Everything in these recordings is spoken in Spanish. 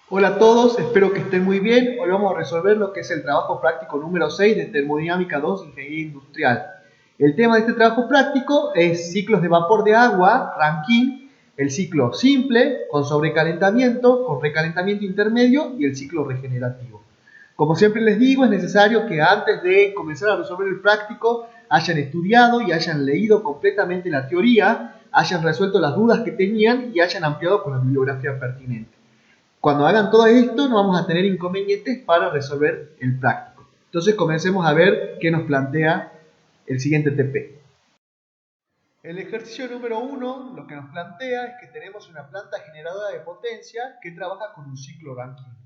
Hola a todos, espero que estén muy bien. Hoy vamos a resolver lo que es el trabajo práctico número 6 de Termodinámica 2, Ingeniería Industrial. El tema de este trabajo práctico es ciclos de vapor de agua, Rankine, el ciclo simple, con sobrecalentamiento, con recalentamiento intermedio y el ciclo regenerativo. Como siempre les digo, es necesario que antes de comenzar a resolver el práctico hayan estudiado y hayan leído completamente la teoría, hayan resuelto las dudas que tenían y hayan ampliado con la bibliografía pertinente. Cuando hagan todo esto no vamos a tener inconvenientes para resolver el práctico. Entonces comencemos a ver qué nos plantea el siguiente TP. El ejercicio número 1 lo que nos plantea es que tenemos una planta generadora de potencia que trabaja con un ciclo Rankine.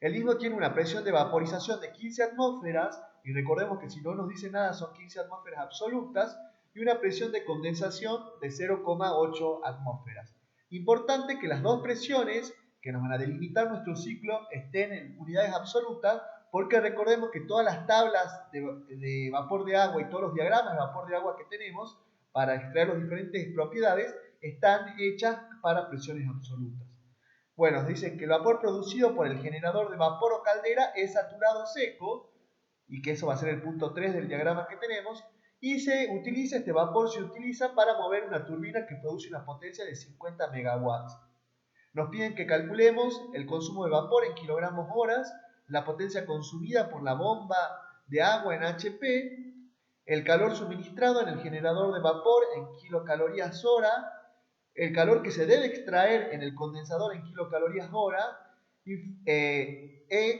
El mismo tiene una presión de vaporización de 15 atmósferas, y recordemos que si no nos dice nada son 15 atmósferas absolutas, y una presión de condensación de 0,8 atmósferas. Importante que las dos presiones que nos van a delimitar nuestro ciclo estén en unidades absolutas, porque recordemos que todas las tablas de vapor de agua y todos los diagramas de vapor de agua que tenemos para extraer las diferentes propiedades están hechas para presiones absolutas. Bueno, dice que el vapor producido por el generador de vapor o caldera es saturado seco, y que eso va a ser el punto 3 del diagrama que tenemos, y este vapor se utiliza para mover una turbina que produce una potencia de 50 megawatts. Nos piden que calculemos el consumo de vapor en kilogramos horas, la potencia consumida por la bomba de agua en HP, el calor suministrado en el generador de vapor en kilocalorías hora, el calor que se debe extraer en el condensador en kilocalorías hora, y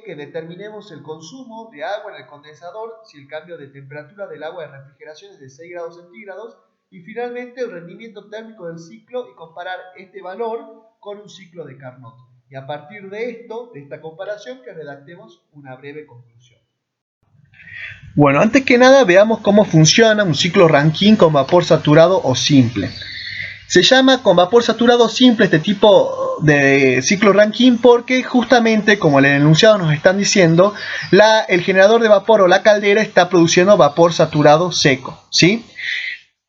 que determinemos el consumo de agua en el condensador si el cambio de temperatura del agua de refrigeración es de 6 grados centígrados, y finalmente el rendimiento térmico del ciclo y comparar este valor con un ciclo de Carnot. Y a partir de esto, de esta comparación, que redactemos una breve conclusión. Bueno, antes que nada veamos cómo funciona un ciclo Rankine con vapor saturado o simple. Se llama con vapor saturado simple este tipo de ciclo Rankine porque justamente, como en el enunciado nos están diciendo, el generador de vapor o la caldera está produciendo vapor saturado seco, ¿sí?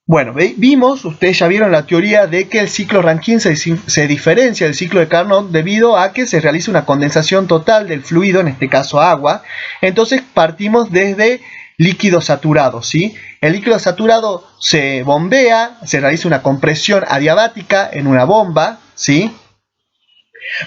Bueno, vimos, ustedes ya vieron la teoría de que el ciclo Rankine se diferencia del ciclo de Carnot debido a que se realiza una condensación total del fluido, en este caso agua. Entonces partimos desde líquido saturado, ¿sí? El líquido saturado se bombea, se realiza una compresión adiabática en una bomba, ¿sí?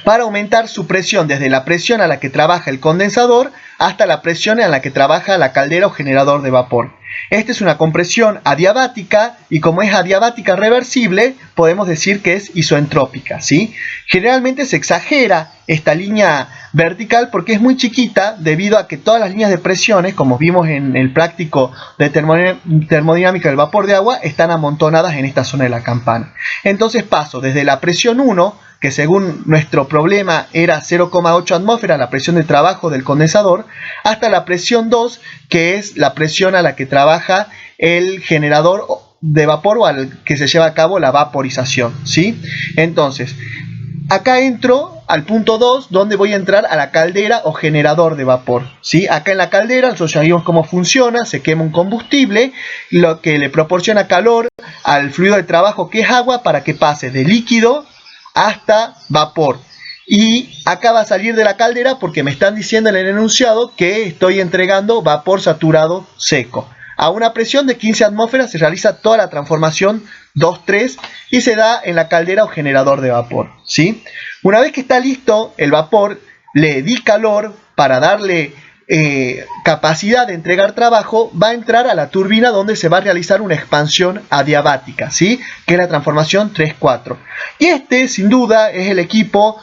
Para aumentar su presión desde la presión a la que trabaja el condensador hasta la presión a la que trabaja la caldera o generador de vapor. Esta es una compresión adiabática, y como es adiabática reversible, podemos decir que es isoentrópica, ¿sí? Generalmente se exagera esta línea vertical porque es muy chiquita debido a que todas las líneas de presiones, como vimos en el práctico de termodinámica del vapor de agua, están amontonadas en esta zona de la campana. Entonces paso desde la presión 1, que según nuestro problema era 0,8 atmósferas, la presión de trabajo del condensador, hasta la presión 2, que es la presión a la que trabaja el generador de vapor o al que se lleva a cabo la vaporización, ¿sí? Entonces, acá entro al punto 2, donde voy a entrar a la caldera o generador de vapor, ¿sí? Acá en la caldera nosotros ya vimos cómo funciona. Se quema un combustible, lo que le proporciona calor al fluido de trabajo, que es agua, para que pase de líquido hasta vapor. Y acá va a salir de la caldera porque me están diciendo en el enunciado que estoy entregando vapor saturado seco. A una presión de 15 atmósferas se realiza toda la transformación 2-3 y se da en la caldera o generador de vapor, ¿sí? Una vez que está listo el vapor, le di calor para darle capacidad de entregar trabajo, va a entrar a la turbina donde se va a realizar una expansión adiabática, ¿sí? Que es la transformación 3-4. Y este, sin duda, es el equipo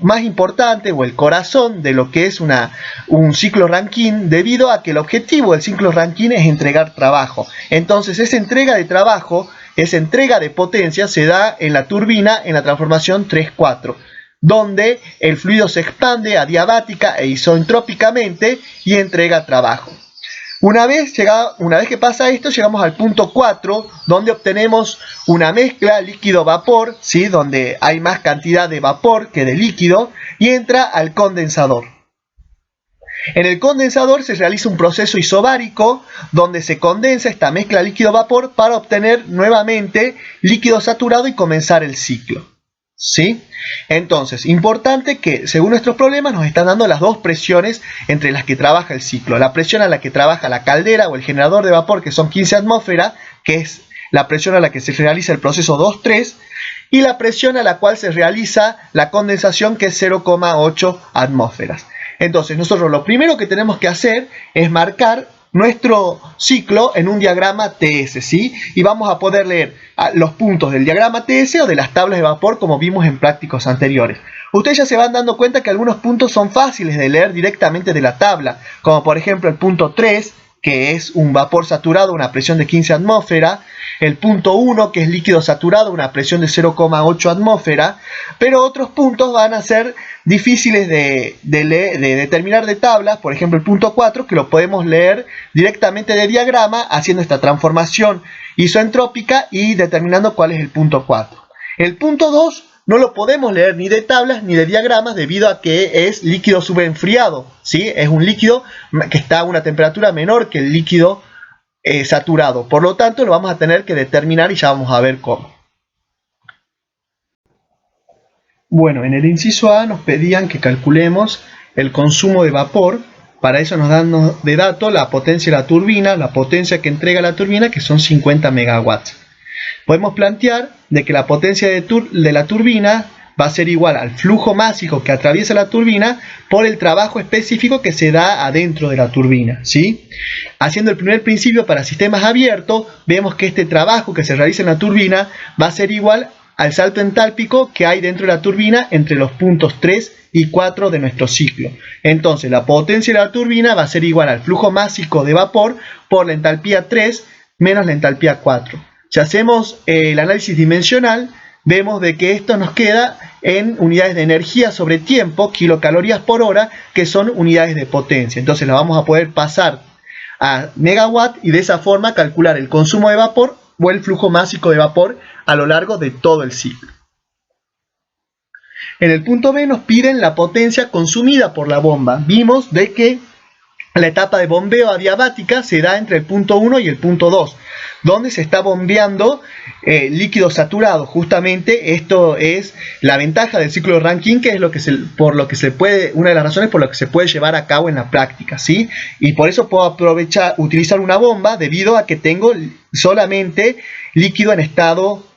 más importante o el corazón de lo que es un ciclo Rankine, debido a que el objetivo del ciclo Rankine es entregar trabajo. Entonces esa entrega de trabajo, esa entrega de potencia se da en la turbina en la transformación 3-4, donde el fluido se expande adiabática e isoentrópicamente y entrega trabajo. Una vez que pasa esto, llegamos al punto 4, donde obtenemos una mezcla líquido-vapor, ¿sí? Donde hay más cantidad de vapor que de líquido, y entra al condensador. En el condensador se realiza un proceso isobárico, donde se condensa esta mezcla líquido-vapor para obtener nuevamente líquido saturado y comenzar el ciclo. ¿Sí? Entonces, importante que según nuestros problemas nos están dando las dos presiones entre las que trabaja el ciclo. La presión a la que trabaja la caldera o el generador de vapor, que son 15 atmósferas, que es la presión a la que se realiza el proceso 2-3, y la presión a la cual se realiza la condensación, que es 0,8 atmósferas. Entonces, nosotros lo primero que tenemos que hacer es marcar nuestro ciclo en un diagrama TS, ¿sí? Y vamos a poder leer los puntos del diagrama TS o de las tablas de vapor, como vimos en prácticos anteriores. Ustedes ya se van dando cuenta que algunos puntos son fáciles de leer directamente de la tabla, como por ejemplo el punto 3, que es un vapor saturado a una presión de 15 atmósferas, el punto 1, que es líquido saturado a una presión de 0,8 atmósfera, pero otros puntos van a ser difíciles de determinar de tablas, por ejemplo el punto 4, que lo podemos leer directamente de diagrama, haciendo esta transformación isoentrópica y determinando cuál es el punto 4. El punto 2 no lo podemos leer ni de tablas ni de diagramas debido a que es líquido subenfriado, ¿sí? Es un líquido que está a una temperatura menor que el líquido saturado. Por lo tanto, lo vamos a tener que determinar y ya vamos a ver cómo. Bueno, en el inciso A nos pedían que calculemos el consumo de vapor. Para eso nos dan de dato la potencia de la turbina, la potencia que entrega la turbina, que son 50 megawatts. Podemos plantear de que la potencia de la turbina va a ser igual al flujo másico que atraviesa la turbina por el trabajo específico que se da adentro de la turbina, ¿sí? Haciendo el primer principio para sistemas abiertos, vemos que este trabajo que se realiza en la turbina va a ser igual al salto entálpico que hay dentro de la turbina entre los puntos 3 y 4 de nuestro ciclo. Entonces, la potencia de la turbina va a ser igual al flujo másico de vapor por la entalpía 3 menos la entalpía 4. Si hacemos el análisis dimensional, vemos de que esto nos queda en unidades de energía sobre tiempo, kilocalorías por hora, que son unidades de potencia. Entonces la vamos a poder pasar a megawatt y de esa forma calcular el consumo de vapor o el flujo másico de vapor a lo largo de todo el ciclo. En el punto B nos piden la potencia consumida por la bomba. Vimos de que la etapa de bombeo adiabática se da entre el punto 1 y el punto 2, donde se está bombeando líquido saturado. Justamente esto es la ventaja del ciclo de Rankine, que es una de las razones por las que se puede llevar a cabo en la práctica, ¿sí? Y por eso puedo utilizar una bomba debido a que tengo solamente líquido en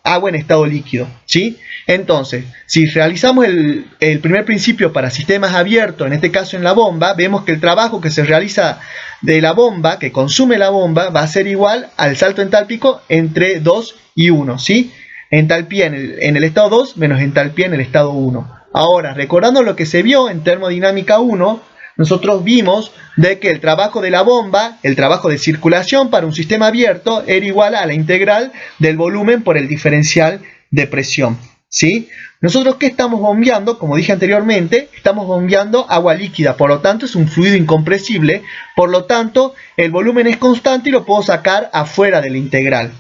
agua en estado líquido, ¿sí? Entonces, si realizamos el primer principio para sistemas abiertos, en este caso en la bomba, vemos que el trabajo que se realiza de la bomba, que consume la bomba, va a ser igual al salto entálpico entre 2 y 1, ¿sí? Entalpía en el estado 2 menos entalpía en el estado 1. Ahora, recordando lo que se vio en termodinámica 1, nosotros vimos de que el trabajo de la bomba, el trabajo de circulación para un sistema abierto, era igual a la integral del volumen por el diferencial de presión, ¿sí? Nosotros, ¿qué estamos bombeando? Como dije anteriormente, estamos bombeando agua líquida, por lo tanto es un fluido incompresible, por lo tanto el volumen es constante y lo puedo sacar afuera de la integral.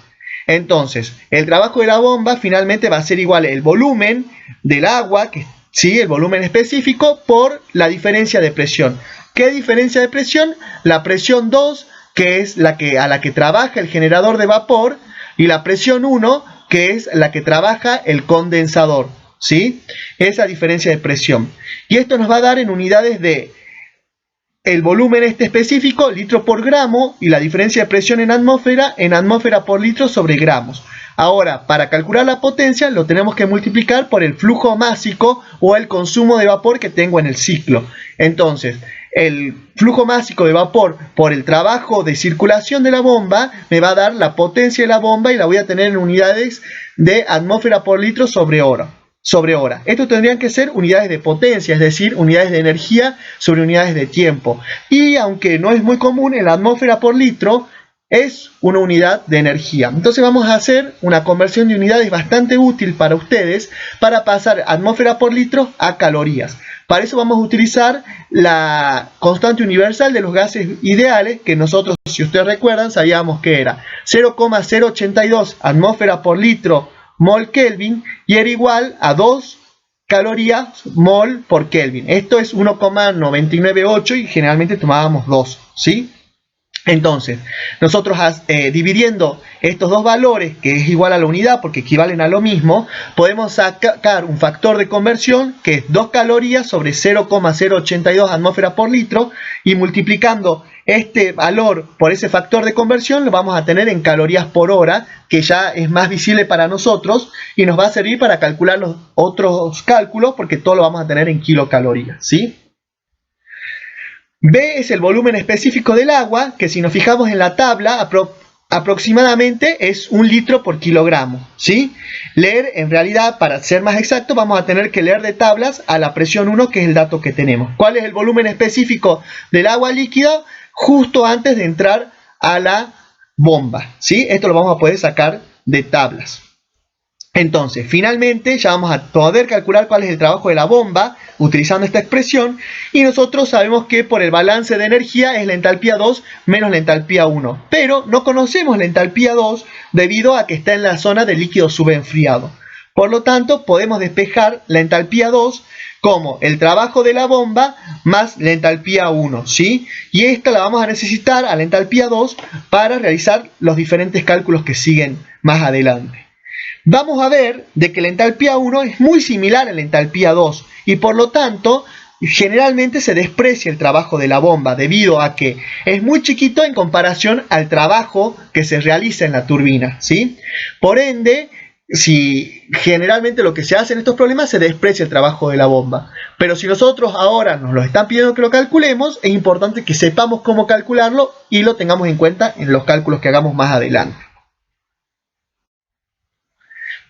Entonces, el trabajo de la bomba finalmente va a ser igual el volumen del agua, ¿sí? El volumen específico por la diferencia de presión. ¿Qué diferencia de presión? La presión 2, que es a la que trabaja el generador de vapor, y la presión 1, que es la que trabaja el condensador, ¿sí? Esa diferencia de presión. Y esto nos va a dar en unidades de el volumen específico, litro por gramo, y la diferencia de presión en atmósfera por litro sobre gramos. Ahora, para calcular la potencia, lo tenemos que multiplicar por el flujo másico o el consumo de vapor que tengo en el ciclo. Entonces, el flujo másico de vapor por el trabajo de circulación de la bomba me va a dar la potencia de la bomba y la voy a tener en unidades de atmósfera por litro sobre hora. Esto tendrían que ser unidades de potencia, es decir, unidades de energía sobre unidades de tiempo. Y aunque no es muy común, en la atmósfera por litro es una unidad de energía. Entonces vamos a hacer una conversión de unidades bastante útil para ustedes para pasar atmósfera por litro a calorías. Para eso vamos a utilizar la constante universal de los gases ideales, que nosotros, si ustedes recuerdan, sabíamos que era 0,082 atmósfera por litro mol Kelvin, y era igual a 2 calorías mol por Kelvin. Esto es 1,998 y generalmente tomábamos 2, ¿sí? Entonces, nosotros dividiendo estos dos valores, que es igual a la unidad porque equivalen a lo mismo, podemos sacar un factor de conversión que es 2 calorías sobre 0,082 atmósferas por litro, y multiplicando este valor por ese factor de conversión lo vamos a tener en calorías por hora, que ya es más visible para nosotros y nos va a servir para calcular los otros cálculos porque todo lo vamos a tener en kilocalorías, ¿sí? B es el volumen específico del agua, que si nos fijamos en la tabla, aproximadamente es 1 litro por kilogramo, ¿sí? Leer, en realidad, para ser más exacto, vamos a tener que leer de tablas a la presión 1, que es el dato que tenemos. ¿Cuál es el volumen específico del agua líquida? Justo antes de entrar a la bomba, ¿sí? Esto lo vamos a poder sacar de tablas. Entonces, finalmente, ya vamos a poder calcular cuál es el trabajo de la bomba utilizando esta expresión, y nosotros sabemos que por el balance de energía es la entalpía 2 menos la entalpía 1, pero no conocemos la entalpía 2 debido a que está en la zona de líquido subenfriado. Por lo tanto, podemos despejar la entalpía 2 como el trabajo de la bomba más la entalpía 1, ¿sí? Y esta la vamos a necesitar a la entalpía 2 para realizar los diferentes cálculos que siguen más adelante. Vamos a ver de que la entalpía 1 es muy similar a la entalpía 2 y por lo tanto generalmente se desprecia el trabajo de la bomba debido a que es muy chiquito en comparación al trabajo que se realiza en la turbina, ¿sí? Por ende, si generalmente lo que se hace en estos problemas se desprecia el trabajo de la bomba, pero si nosotros ahora nos lo están pidiendo que lo calculemos, es importante que sepamos cómo calcularlo y lo tengamos en cuenta en los cálculos que hagamos más adelante.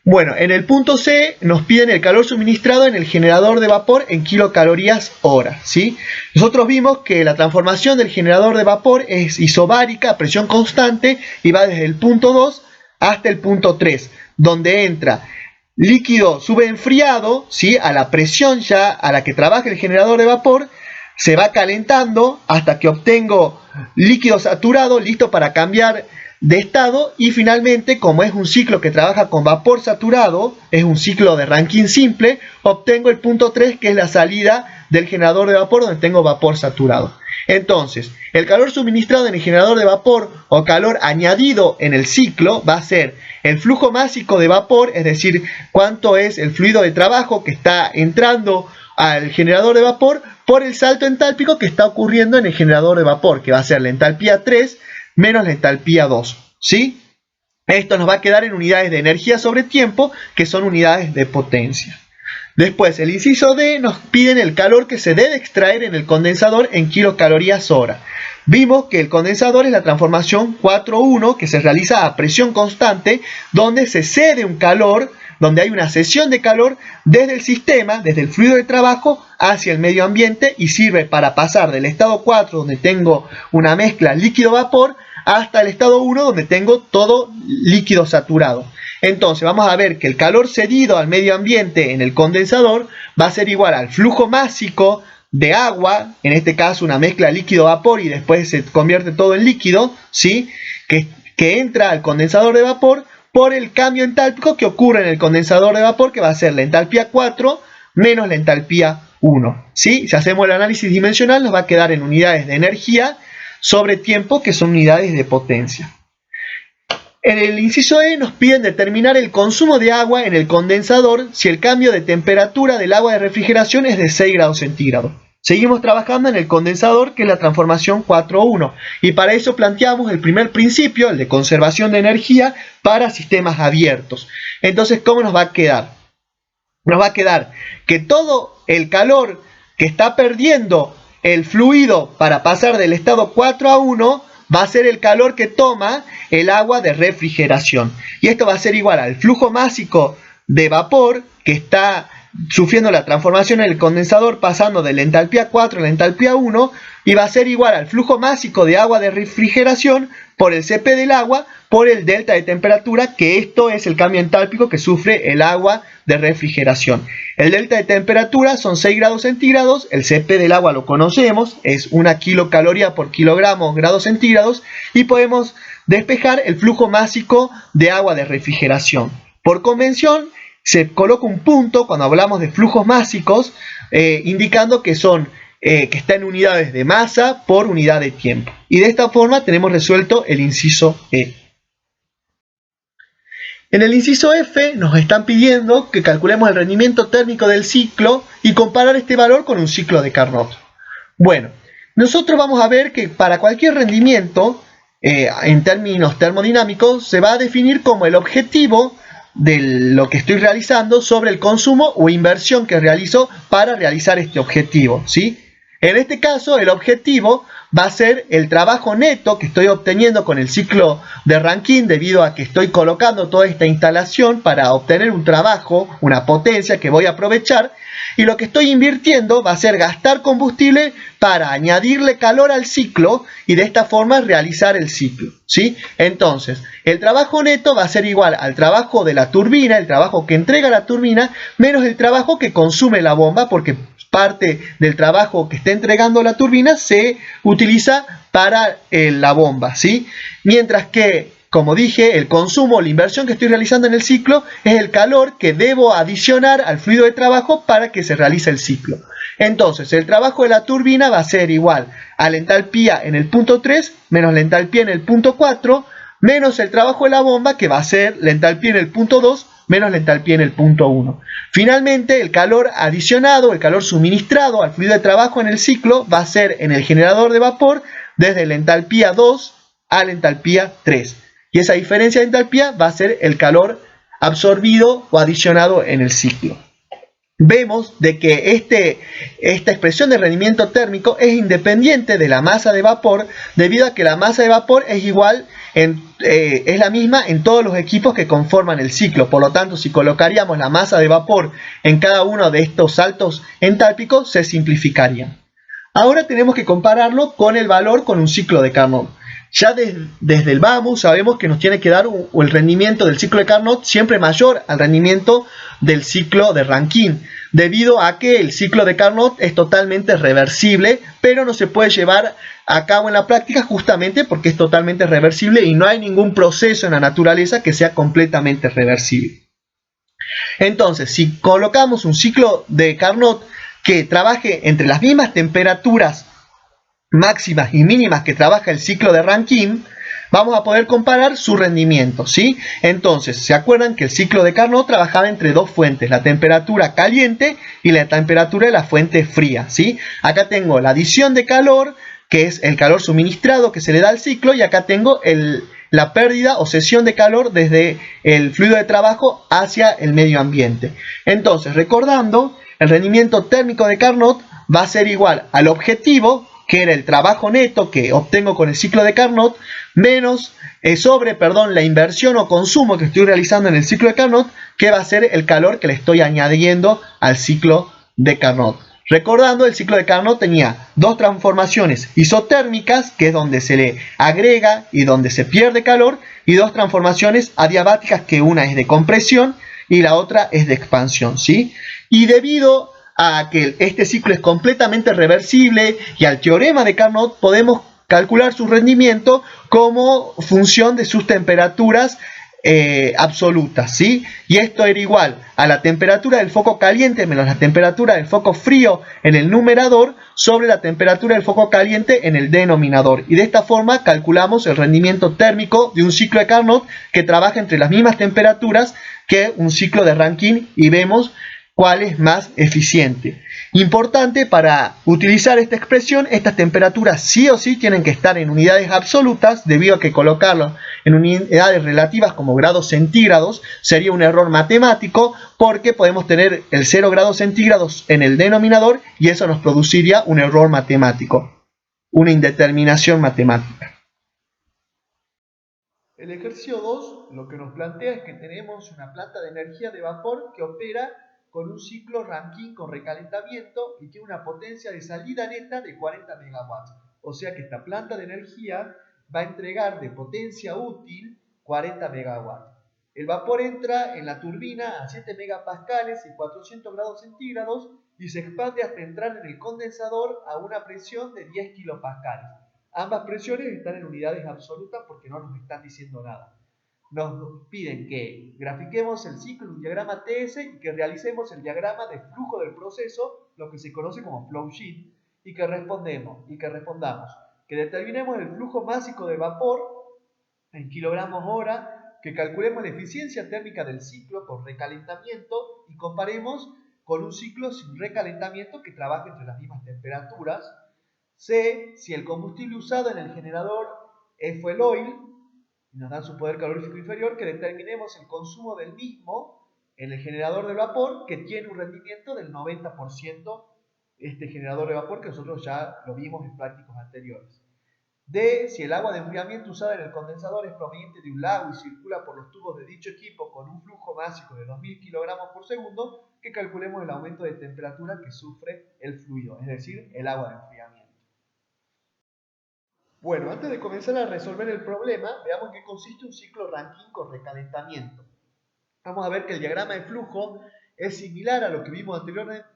Bueno, en el punto C nos piden el calor suministrado en el generador de vapor en kilocalorías hora, ¿sí? Nosotros vimos que la transformación del generador de vapor es isobárica a presión constante y va desde el punto 2 hasta el punto 3, donde entra líquido subenfriado, ¿sí? A la presión ya a la que trabaja el generador de vapor, se va calentando hasta que obtengo líquido saturado listo para cambiar de estado, y finalmente, como es un ciclo que trabaja con vapor saturado, es un ciclo de Rankine simple, obtengo el punto 3, que es la salida del generador de vapor donde tengo vapor saturado. Entonces, el calor suministrado en el generador de vapor o calor añadido en el ciclo va a ser el flujo másico de vapor, es decir, cuánto es el fluido de trabajo que está entrando al generador de vapor por el salto entálpico que está ocurriendo en el generador de vapor, que va a ser la entalpía 3 menos la entalpía 2, ¿sí? Esto nos va a quedar en unidades de energía sobre tiempo, que son unidades de potencia. Después, el inciso D nos piden el calor que se debe extraer en el condensador en kilocalorías hora. Vimos que el condensador es la transformación 4.1 que se realiza a presión constante, donde se cede un calor, donde hay una cesión de calor desde el sistema, desde el fluido de trabajo hacia el medio ambiente, y sirve para pasar del estado 4, donde tengo una mezcla líquido-vapor, hasta el estado 1, donde tengo todo líquido saturado. Entonces vamos a ver que el calor cedido al medio ambiente en el condensador va a ser igual al flujo másico de agua, en este caso una mezcla líquido-vapor y después se convierte todo en líquido, ¿sí? que entra al condensador de vapor, por el cambio entálpico que ocurre en el condensador de vapor, que va a ser la entalpía 4 menos la entalpía 1. ¿Sí? Si hacemos el análisis dimensional nos va a quedar en unidades de energía sobre tiempo, que son unidades de potencia. En el inciso E nos piden determinar el consumo de agua en el condensador si el cambio de temperatura del agua de refrigeración es de 6 grados centígrados. Seguimos trabajando en el condensador, que es la transformación 4.1, y para eso planteamos el primer principio, el de conservación de energía para sistemas abiertos. Entonces, ¿cómo nos va a quedar? Nos va a quedar que todo el calor que está perdiendo el fluido para pasar del estado 4 a 1 va a ser el calor que toma el agua de refrigeración. Y esto va a ser igual al flujo másico de vapor que está sufriendo la transformación en el condensador pasando de la entalpía 4 a la entalpía 1, y va a ser igual al flujo másico de agua de refrigeración por el Cp del agua por el delta de temperatura, que esto es el cambio entálpico que sufre el agua de refrigeración. El delta de temperatura son 6 grados centígrados, el Cp del agua lo conocemos, es 1 kilocaloría por kilogramo grados centígrados, y podemos despejar el flujo másico de agua de refrigeración. Por convención, se coloca un punto cuando hablamos de flujos másicos, indicando que son que está en unidades de masa por unidad de tiempo. Y de esta forma tenemos resuelto el inciso E. En el inciso F nos están pidiendo que calculemos el rendimiento térmico del ciclo y comparar este valor con un ciclo de Carnot. Bueno, nosotros vamos a ver que para cualquier rendimiento, en términos termodinámicos, se va a definir como el objetivo de lo que estoy realizando sobre el consumo o inversión que realizo para realizar este objetivo, ¿sí? En este caso, el objetivo va a ser el trabajo neto que estoy obteniendo con el ciclo de Rankine debido a que estoy colocando toda esta instalación para obtener un trabajo, una potencia que voy a aprovechar, y lo que estoy invirtiendo va a ser gastar combustible para añadirle calor al ciclo y de esta forma realizar el ciclo, ¿sí? Entonces, el trabajo neto va a ser igual al trabajo de la turbina, el trabajo que entrega la turbina, menos el trabajo que consume la bomba, porque parte del trabajo que está entregando la turbina se utiliza para la bomba, ¿sí? Mientras que, como dije, el consumo, la inversión que estoy realizando en el ciclo es el calor que debo adicionar al fluido de trabajo para que se realice el ciclo. Entonces, el trabajo de la turbina va a ser igual a la entalpía en el punto 3 menos la entalpía en el punto 4 menos el trabajo de la bomba, que va a ser la entalpía en el punto 2 menos la entalpía en el punto 1. Finalmente, el calor adicionado, el calor suministrado al fluido de trabajo en el ciclo va a ser en el generador de vapor desde la entalpía 2 a la entalpía 3. Y esa diferencia de entalpía va a ser el calor absorbido o adicionado en el ciclo. Vemos de que esta expresión de rendimiento térmico es independiente de la masa de vapor, debido a que la masa de vapor es igual, es la misma en todos los equipos que conforman el ciclo. Por lo tanto, si colocaríamos la masa de vapor en cada uno de estos saltos entálpicos, se simplificarían. Ahora tenemos que compararlo con el valor con un ciclo de Carnot. Ya desde el vamos sabemos que nos tiene que dar el rendimiento del ciclo de Carnot siempre mayor al rendimiento del ciclo de Rankine, debido a que el ciclo de Carnot es totalmente reversible, pero no se puede llevar a cabo en la práctica justamente porque es totalmente reversible y no hay ningún proceso en la naturaleza que sea completamente reversible. Entonces, si colocamos un ciclo de Carnot que trabaje entre las mismas temperaturas máximas y mínimas que trabaja el ciclo de Rankine, vamos a poder comparar su rendimiento, ¿sí? Entonces, ¿se acuerdan que el ciclo de Carnot trabajaba entre dos fuentes, la temperatura caliente y la temperatura de la fuente fría, ¿sí? Acá tengo la adición de calor, que es el calor suministrado que se le da al ciclo, y acá tengo la pérdida o cesión de calor desde el fluido de trabajo hacia el medio ambiente. Entonces, recordando, el rendimiento térmico de Carnot va a ser igual al objetivo, que era el trabajo neto que obtengo con el ciclo de Carnot, menos la inversión o consumo que estoy realizando en el ciclo de Carnot, que va a ser el calor que le estoy añadiendo al ciclo de Carnot. Recordando, el ciclo de Carnot tenía dos transformaciones isotérmicas, que es donde se le agrega y donde se pierde calor, y dos transformaciones adiabáticas, que una es de compresión y la otra es de expansión, ¿sí? Y debido a que este ciclo es completamente reversible y al teorema de Carnot, podemos calcular su rendimiento como función de sus temperaturas absolutas, ¿sí? Y esto era igual a la temperatura del foco caliente menos la temperatura del foco frío en el numerador sobre la temperatura del foco caliente en el denominador. Y de esta forma calculamos el rendimiento térmico de un ciclo de Carnot que trabaja entre las mismas temperaturas que un ciclo de Rankine, y vemos cuál es más eficiente. Importante, para utilizar esta expresión, estas temperaturas sí o sí tienen que estar en unidades absolutas, debido a que colocarlo en unidades relativas como grados centígrados sería un error matemático, porque podemos tener el 0 grados centígrados en el denominador y eso nos produciría un error matemático, una indeterminación matemática. El ejercicio 2 lo que nos plantea es que tenemos una planta de energía de vapor que opera con un ciclo Rankine con recalentamiento y tiene una potencia de salida neta de 40 megawatts. O sea que esta planta de energía va a entregar de potencia útil 40 megawatts. El vapor entra en la turbina a 7 megapascales y 400 grados centígrados y se expande hasta entrar en el condensador a una presión de 10 kilopascales. Ambas presiones están en unidades absolutas porque no nos están diciendo nada. Nos piden que grafiquemos el ciclo en un diagrama TS y que realicemos el diagrama de flujo del proceso, lo que se conoce como flow sheet, y que respondamos, que determinemos el flujo másico de vapor en kilogramos hora, que calculemos la eficiencia térmica del ciclo con recalentamiento y comparemos con un ciclo sin recalentamiento que trabaje entre las mismas temperaturas. C, si el combustible usado en el generador es fuel oil y nos da su poder calorífico inferior, que determinemos el consumo del mismo en el generador de vapor, que tiene un rendimiento del 90%, este generador de vapor que nosotros ya lo vimos en prácticos anteriores. D, si el agua de enfriamiento usada en el condensador es proveniente de un lago y circula por los tubos de dicho equipo con un flujo másico de 2000 kg por segundo, que calculemos el aumento de temperatura que sufre el fluido, es decir, el agua de enfriamiento. Bueno, antes de comenzar a resolver el problema, veamos qué consiste un ciclo Rankine con recalentamiento. Vamos a ver que el diagrama de flujo es similar a lo que vimos anteriormente,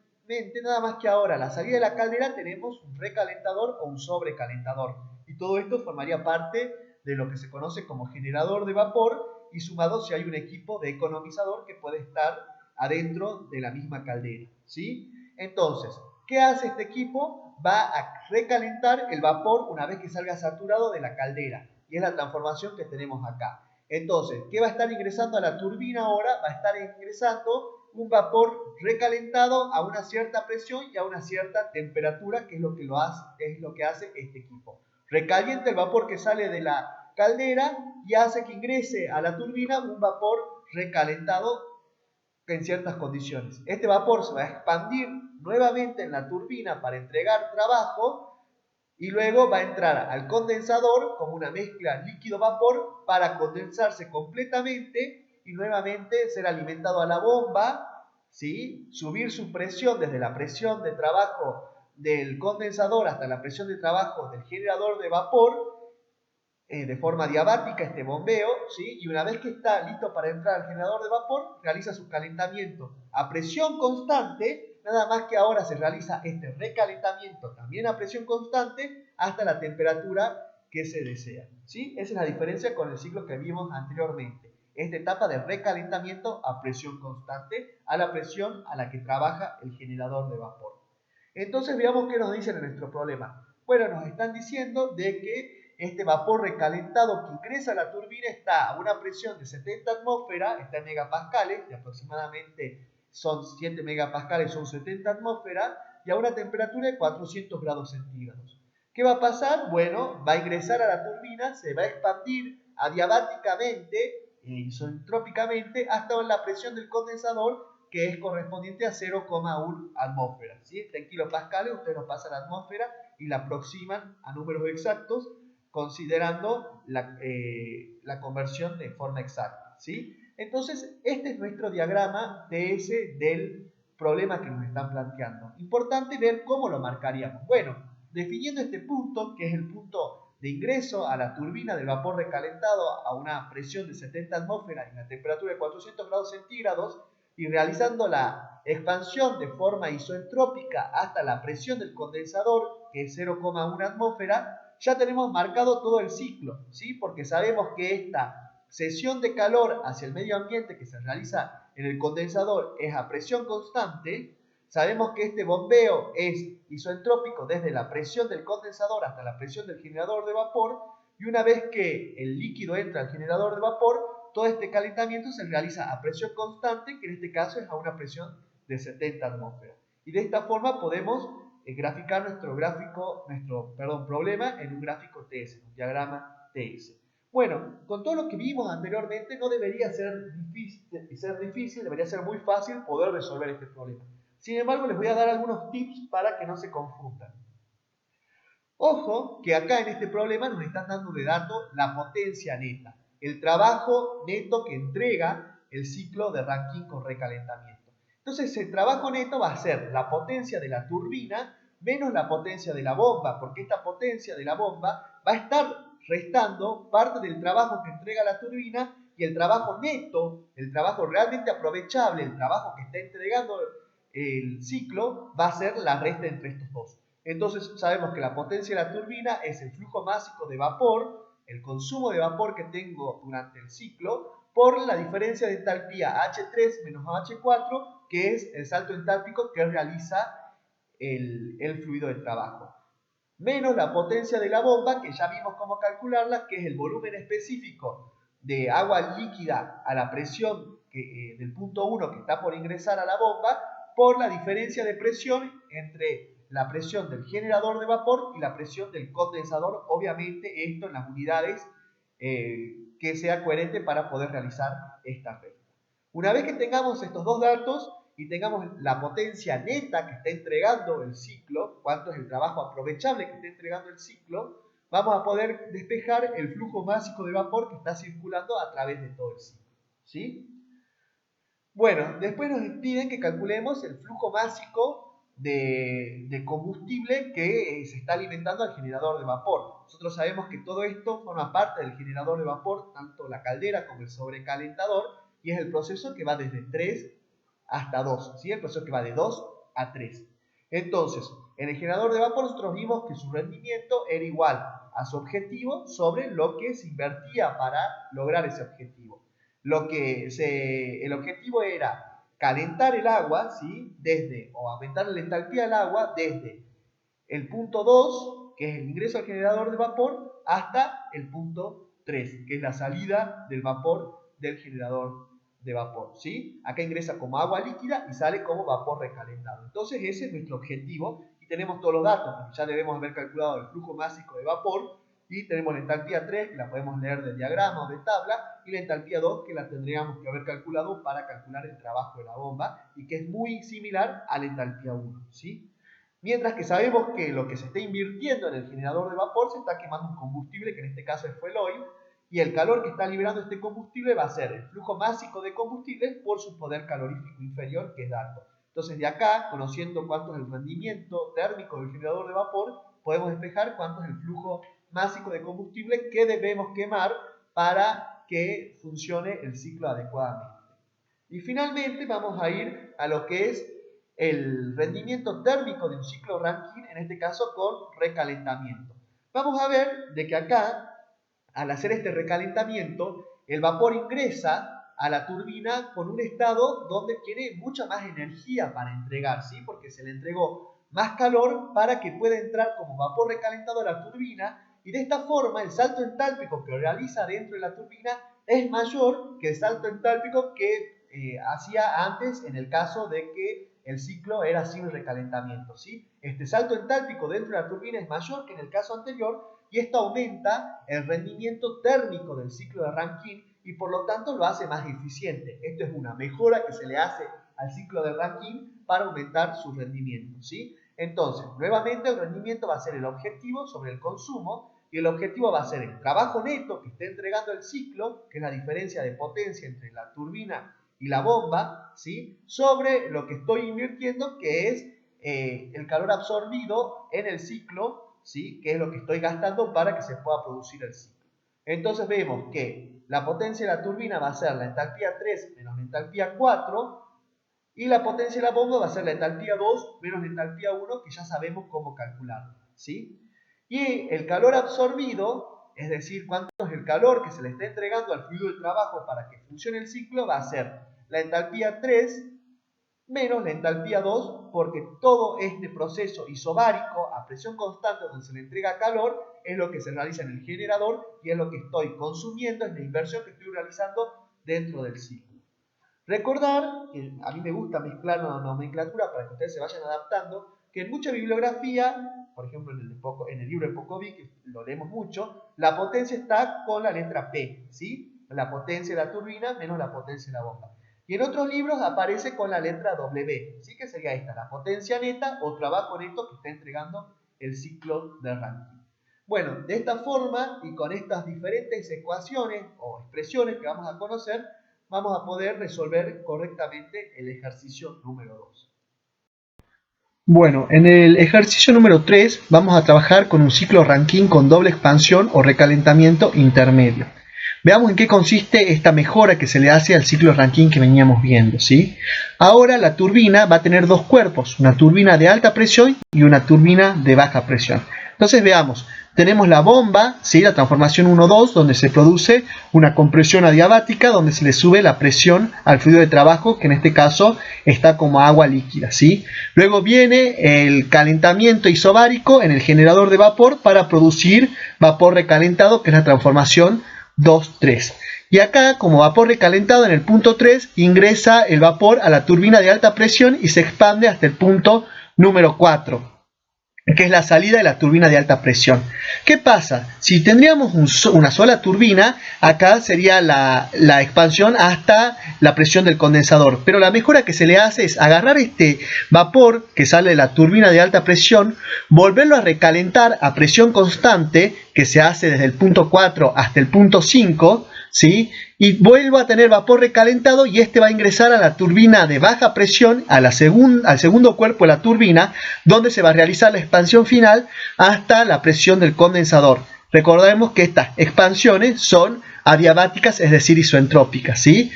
nada más que ahora a la salida de la caldera tenemos un recalentador o un sobrecalentador. Y todo esto formaría parte de lo que se conoce como generador de vapor, y sumado si hay un equipo de economizador que puede estar adentro de la misma caldera, ¿sí? Entonces, ¿qué hace este equipo? Va a recalentar el vapor una vez que salga saturado de la caldera, y es la transformación que tenemos acá. Entonces, ¿qué va a estar ingresando a la turbina ahora? Va a estar ingresando un vapor recalentado a una cierta presión y a una cierta temperatura, que es lo que hace este equipo. Recalienta el vapor que sale de la caldera y hace que ingrese a la turbina un vapor recalentado en ciertas condiciones. Este vapor se va a expandir nuevamente en la turbina para entregar trabajo, y luego va a entrar al condensador como una mezcla líquido-vapor para condensarse completamente y nuevamente ser alimentado a la bomba, ¿sí? Subir su presión desde la presión de trabajo del condensador hasta la presión de trabajo del generador de vapor, de forma diabática este bombeo, ¿sí? Y una vez que está listo para entrar al generador de vapor, realiza su calentamiento a presión constante, nada más que ahora se realiza este recalentamiento también a presión constante hasta la temperatura que se desea, ¿sí? Esa es la diferencia con el ciclo que vimos anteriormente. Esta etapa de recalentamiento a presión constante, a la presión a la que trabaja el generador de vapor. Entonces veamos qué nos dicen en nuestro problema. Bueno, nos están diciendo de que este vapor recalentado que ingresa a la turbina está a una presión de 70 atmósferas, está en megapascales, de aproximadamente son 7 megapascales, son 70 atmósferas, y a una temperatura de 400 grados centígrados. ¿Qué va a pasar? Bueno, va a ingresar a la turbina, se va a expandir adiabáticamente e isentrópicamente hasta la presión del condensador, que es correspondiente a 0,1 atmósferas, ¿sí? Está en kilopascales, ustedes lo pasan a la atmósfera y la aproximan a números exactos, considerando la conversión de forma exacta, ¿sí? Entonces, este es nuestro diagrama TS del problema que nos están planteando. Importante ver cómo lo marcaríamos. Bueno, definiendo este punto, que es el punto de ingreso a la turbina del vapor recalentado a una presión de 70 atmósferas y una temperatura de 400 grados centígrados, y realizando la expansión de forma isoentrópica hasta la presión del condensador, que es 0,1 atmósfera, ya tenemos marcado todo el ciclo, ¿sí? Porque sabemos que esta cesión de calor hacia el medio ambiente que se realiza en el condensador es a presión constante. Sabemos que este bombeo es isoentrópico desde la presión del condensador hasta la presión del generador de vapor, y una vez que el líquido entra al generador de vapor, todo este calentamiento se realiza a presión constante, que en este caso es a una presión de 70 atmósferas. Y de esta forma podemos graficar nuestro problema en un gráfico TS, un diagrama TS. Bueno, con todo lo que vimos anteriormente no debería ser difícil, debería ser muy fácil poder resolver este problema. Sin embargo, les voy a dar algunos tips para que no se confundan. Ojo que acá en este problema nos están dando de dato la potencia neta, el trabajo neto que entrega el ciclo de Rankine con recalentamiento. Entonces el trabajo neto va a ser la potencia de la turbina menos la potencia de la bomba, porque esta potencia de la bomba va a estar restando parte del trabajo que entrega la turbina, y el trabajo neto, el trabajo realmente aprovechable, el trabajo que está entregando el ciclo, va a ser la resta entre estos dos. Entonces sabemos que la potencia de la turbina es el flujo másico de vapor, el consumo de vapor que tengo durante el ciclo, por la diferencia de entalpía H3 menos H4, que es el salto entálpico que realiza el fluido de trabajo. Menos la potencia de la bomba, que ya vimos cómo calcularla, que es el volumen específico de agua líquida a la presión del punto 1 que está por ingresar a la bomba, por la diferencia de presión entre la presión del generador de vapor y la presión del condensador, obviamente esto en las unidades que sea coherente para poder realizar esta regla. Una vez que tengamos estos dos datos y tengamos la potencia neta que está entregando el ciclo, cuánto es el trabajo aprovechable que está entregando el ciclo, vamos a poder despejar el flujo másico de vapor que está circulando a través de todo el ciclo, ¿sí? Bueno, después nos piden que calculemos el flujo másico de combustible que se está alimentando al generador de vapor. Nosotros sabemos que todo esto forma parte del generador de vapor, tanto la caldera como el sobrecalentador, y es el proceso que va desde 3 hasta 2, ¿sí? El proceso que va de 2 a 3. Entonces, en el generador de vapor nosotros vimos que su rendimiento era igual a su objetivo sobre lo que se invertía para lograr ese objetivo. El objetivo era calentar el agua, ¿sí? O aumentar la entalpía del agua desde el punto 2, que es el ingreso al generador de vapor, hasta el punto 3, que es la salida del vapor del generador de vapor, ¿sí? Acá ingresa como agua líquida y sale como vapor recalentado. Entonces ese es nuestro objetivo y tenemos todos los datos, porque ya debemos haber calculado el flujo másico de vapor y tenemos la entalpía 3, que la podemos leer del diagrama o de tabla, y la entalpía 2, que la tendríamos que haber calculado para calcular el trabajo de la bomba y que es muy similar a la entalpía 1, ¿sí? Mientras que sabemos que lo que se está invirtiendo en el generador de vapor se está quemando un combustible, que en este caso es fuel oil, y el calor que está liberando este combustible va a ser el flujo másico de combustible por su poder calorífico inferior, que es alto. Entonces de acá, conociendo cuánto es el rendimiento térmico del generador de vapor, podemos despejar cuánto es el flujo másico de combustible que debemos quemar para que funcione el ciclo adecuadamente. Y finalmente vamos a ir a lo que es el rendimiento térmico de un ciclo Rankine, en este caso con recalentamiento. Vamos a ver de que acá, al hacer este recalentamiento, el vapor ingresa a la turbina con un estado donde tiene mucha más energía para entregar, ¿sí? Porque se le entregó más calor para que pueda entrar como vapor recalentado a la turbina, y de esta forma el salto entálpico que realiza dentro de la turbina es mayor que el salto entálpico que hacía antes en el caso de que el ciclo era sin recalentamiento, ¿sí? Este salto entálpico dentro de la turbina es mayor que en el caso anterior, y esto aumenta el rendimiento térmico del ciclo de Rankine y por lo tanto lo hace más eficiente. Esto es una mejora que se le hace al ciclo de Rankine para aumentar su rendimiento, ¿sí? Entonces, nuevamente el rendimiento va a ser el objetivo sobre el consumo, y el objetivo va a ser el trabajo neto que esté entregando el ciclo, que es la diferencia de potencia entre la turbina y la bomba, ¿sí? Sobre lo que estoy invirtiendo, que es el calor absorbido en el ciclo, ¿sí? Que es lo que estoy gastando para que se pueda producir el ciclo. Entonces vemos que la potencia de la turbina va a ser la entalpía 3 menos la entalpía 4, y la potencia de la bomba va a ser la entalpía 2 menos la entalpía 1, que ya sabemos cómo calcularlo, ¿sí? Y el calor absorbido, es decir, cuánto es el calor que se le está entregando al fluido de trabajo para que funcione el ciclo, va a ser la entalpía 3 menos la entalpía 2, porque todo este proceso isobárico a presión constante donde se le entrega calor es lo que se realiza en el generador y es lo que estoy consumiendo, es la inversión que estoy realizando dentro del ciclo. Recordar, que a mí me gusta mezclar una nomenclatura para que ustedes se vayan adaptando, que en mucha bibliografía, por ejemplo en el libro de Pocoví, que lo leemos mucho, la potencia está con la letra P, ¿sí? La potencia de la turbina menos la potencia de la bomba. Y en otros libros aparece con la letra W, ¿sí? Que sería esta, la potencia neta o trabajo neto que está entregando el ciclo de Rankine. Bueno, de esta forma y con estas diferentes ecuaciones o expresiones que vamos a conocer, vamos a poder resolver correctamente el ejercicio número 2. Bueno, en el ejercicio número 3 vamos a trabajar con un ciclo Rankine con doble expansión o recalentamiento intermedio. Veamos en qué consiste esta mejora que se le hace al ciclo Rankine que veníamos viendo, ¿sí? Ahora la turbina va a tener dos cuerpos, una turbina de alta presión y una turbina de baja presión. Entonces veamos, tenemos la bomba, ¿sí? La transformación 1-2, donde se produce una compresión adiabática, donde se le sube la presión al fluido de trabajo, que en este caso está como agua líquida, ¿sí? Luego viene el calentamiento isobárico en el generador de vapor para producir vapor recalentado, que es la transformación 2-3. Y acá, como vapor recalentado en el punto 3, ingresa el vapor a la turbina de alta presión y se expande hasta el punto número 4, que es la salida de la turbina de alta presión. ¿Qué pasa? Si tendríamos una sola turbina, acá sería la expansión hasta la presión del condensador. Pero la mejora que se le hace es agarrar este vapor que sale de la turbina de alta presión, volverlo a recalentar a presión constante, que se hace desde el punto 4 hasta el punto 5, ¿sí? Y vuelvo a tener vapor recalentado y este va a ingresar a la turbina de baja presión, al segundo cuerpo de la turbina, donde se va a realizar la expansión final hasta la presión del condensador. Recordemos que estas expansiones son adiabáticas, es decir, isoentrópicas, ¿sí?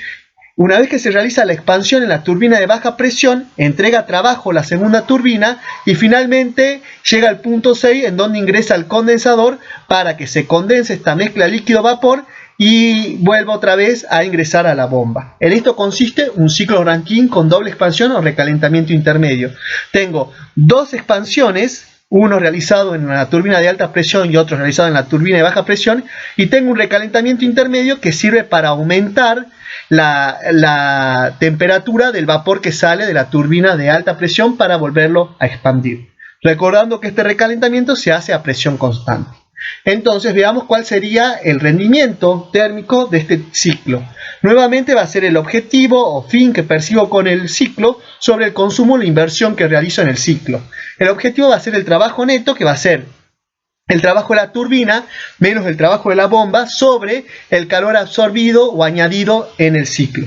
Una vez que se realiza la expansión en la turbina de baja presión, entrega trabajo la segunda turbina y finalmente llega al punto 6, en donde ingresa el condensador para que se condense esta mezcla líquido-vapor y vuelva otra vez a ingresar a la bomba. En esto consiste un ciclo Rankine con doble expansión o recalentamiento intermedio. Tengo dos expansiones, uno realizado en la turbina de alta presión y otro realizado en la turbina de baja presión, y tengo un recalentamiento intermedio que sirve para aumentar la temperatura del vapor que sale de la turbina de alta presión para volverlo a expandir. Recordando que este recalentamiento se hace a presión constante. Entonces veamos cuál sería el rendimiento térmico de este ciclo. Nuevamente va a ser el objetivo o fin que percibo con el ciclo sobre el consumo o la inversión que realizo en el ciclo. El objetivo va a ser el trabajo neto, que va a ser el trabajo de la turbina menos el trabajo de la bomba sobre el calor absorbido o añadido en el ciclo,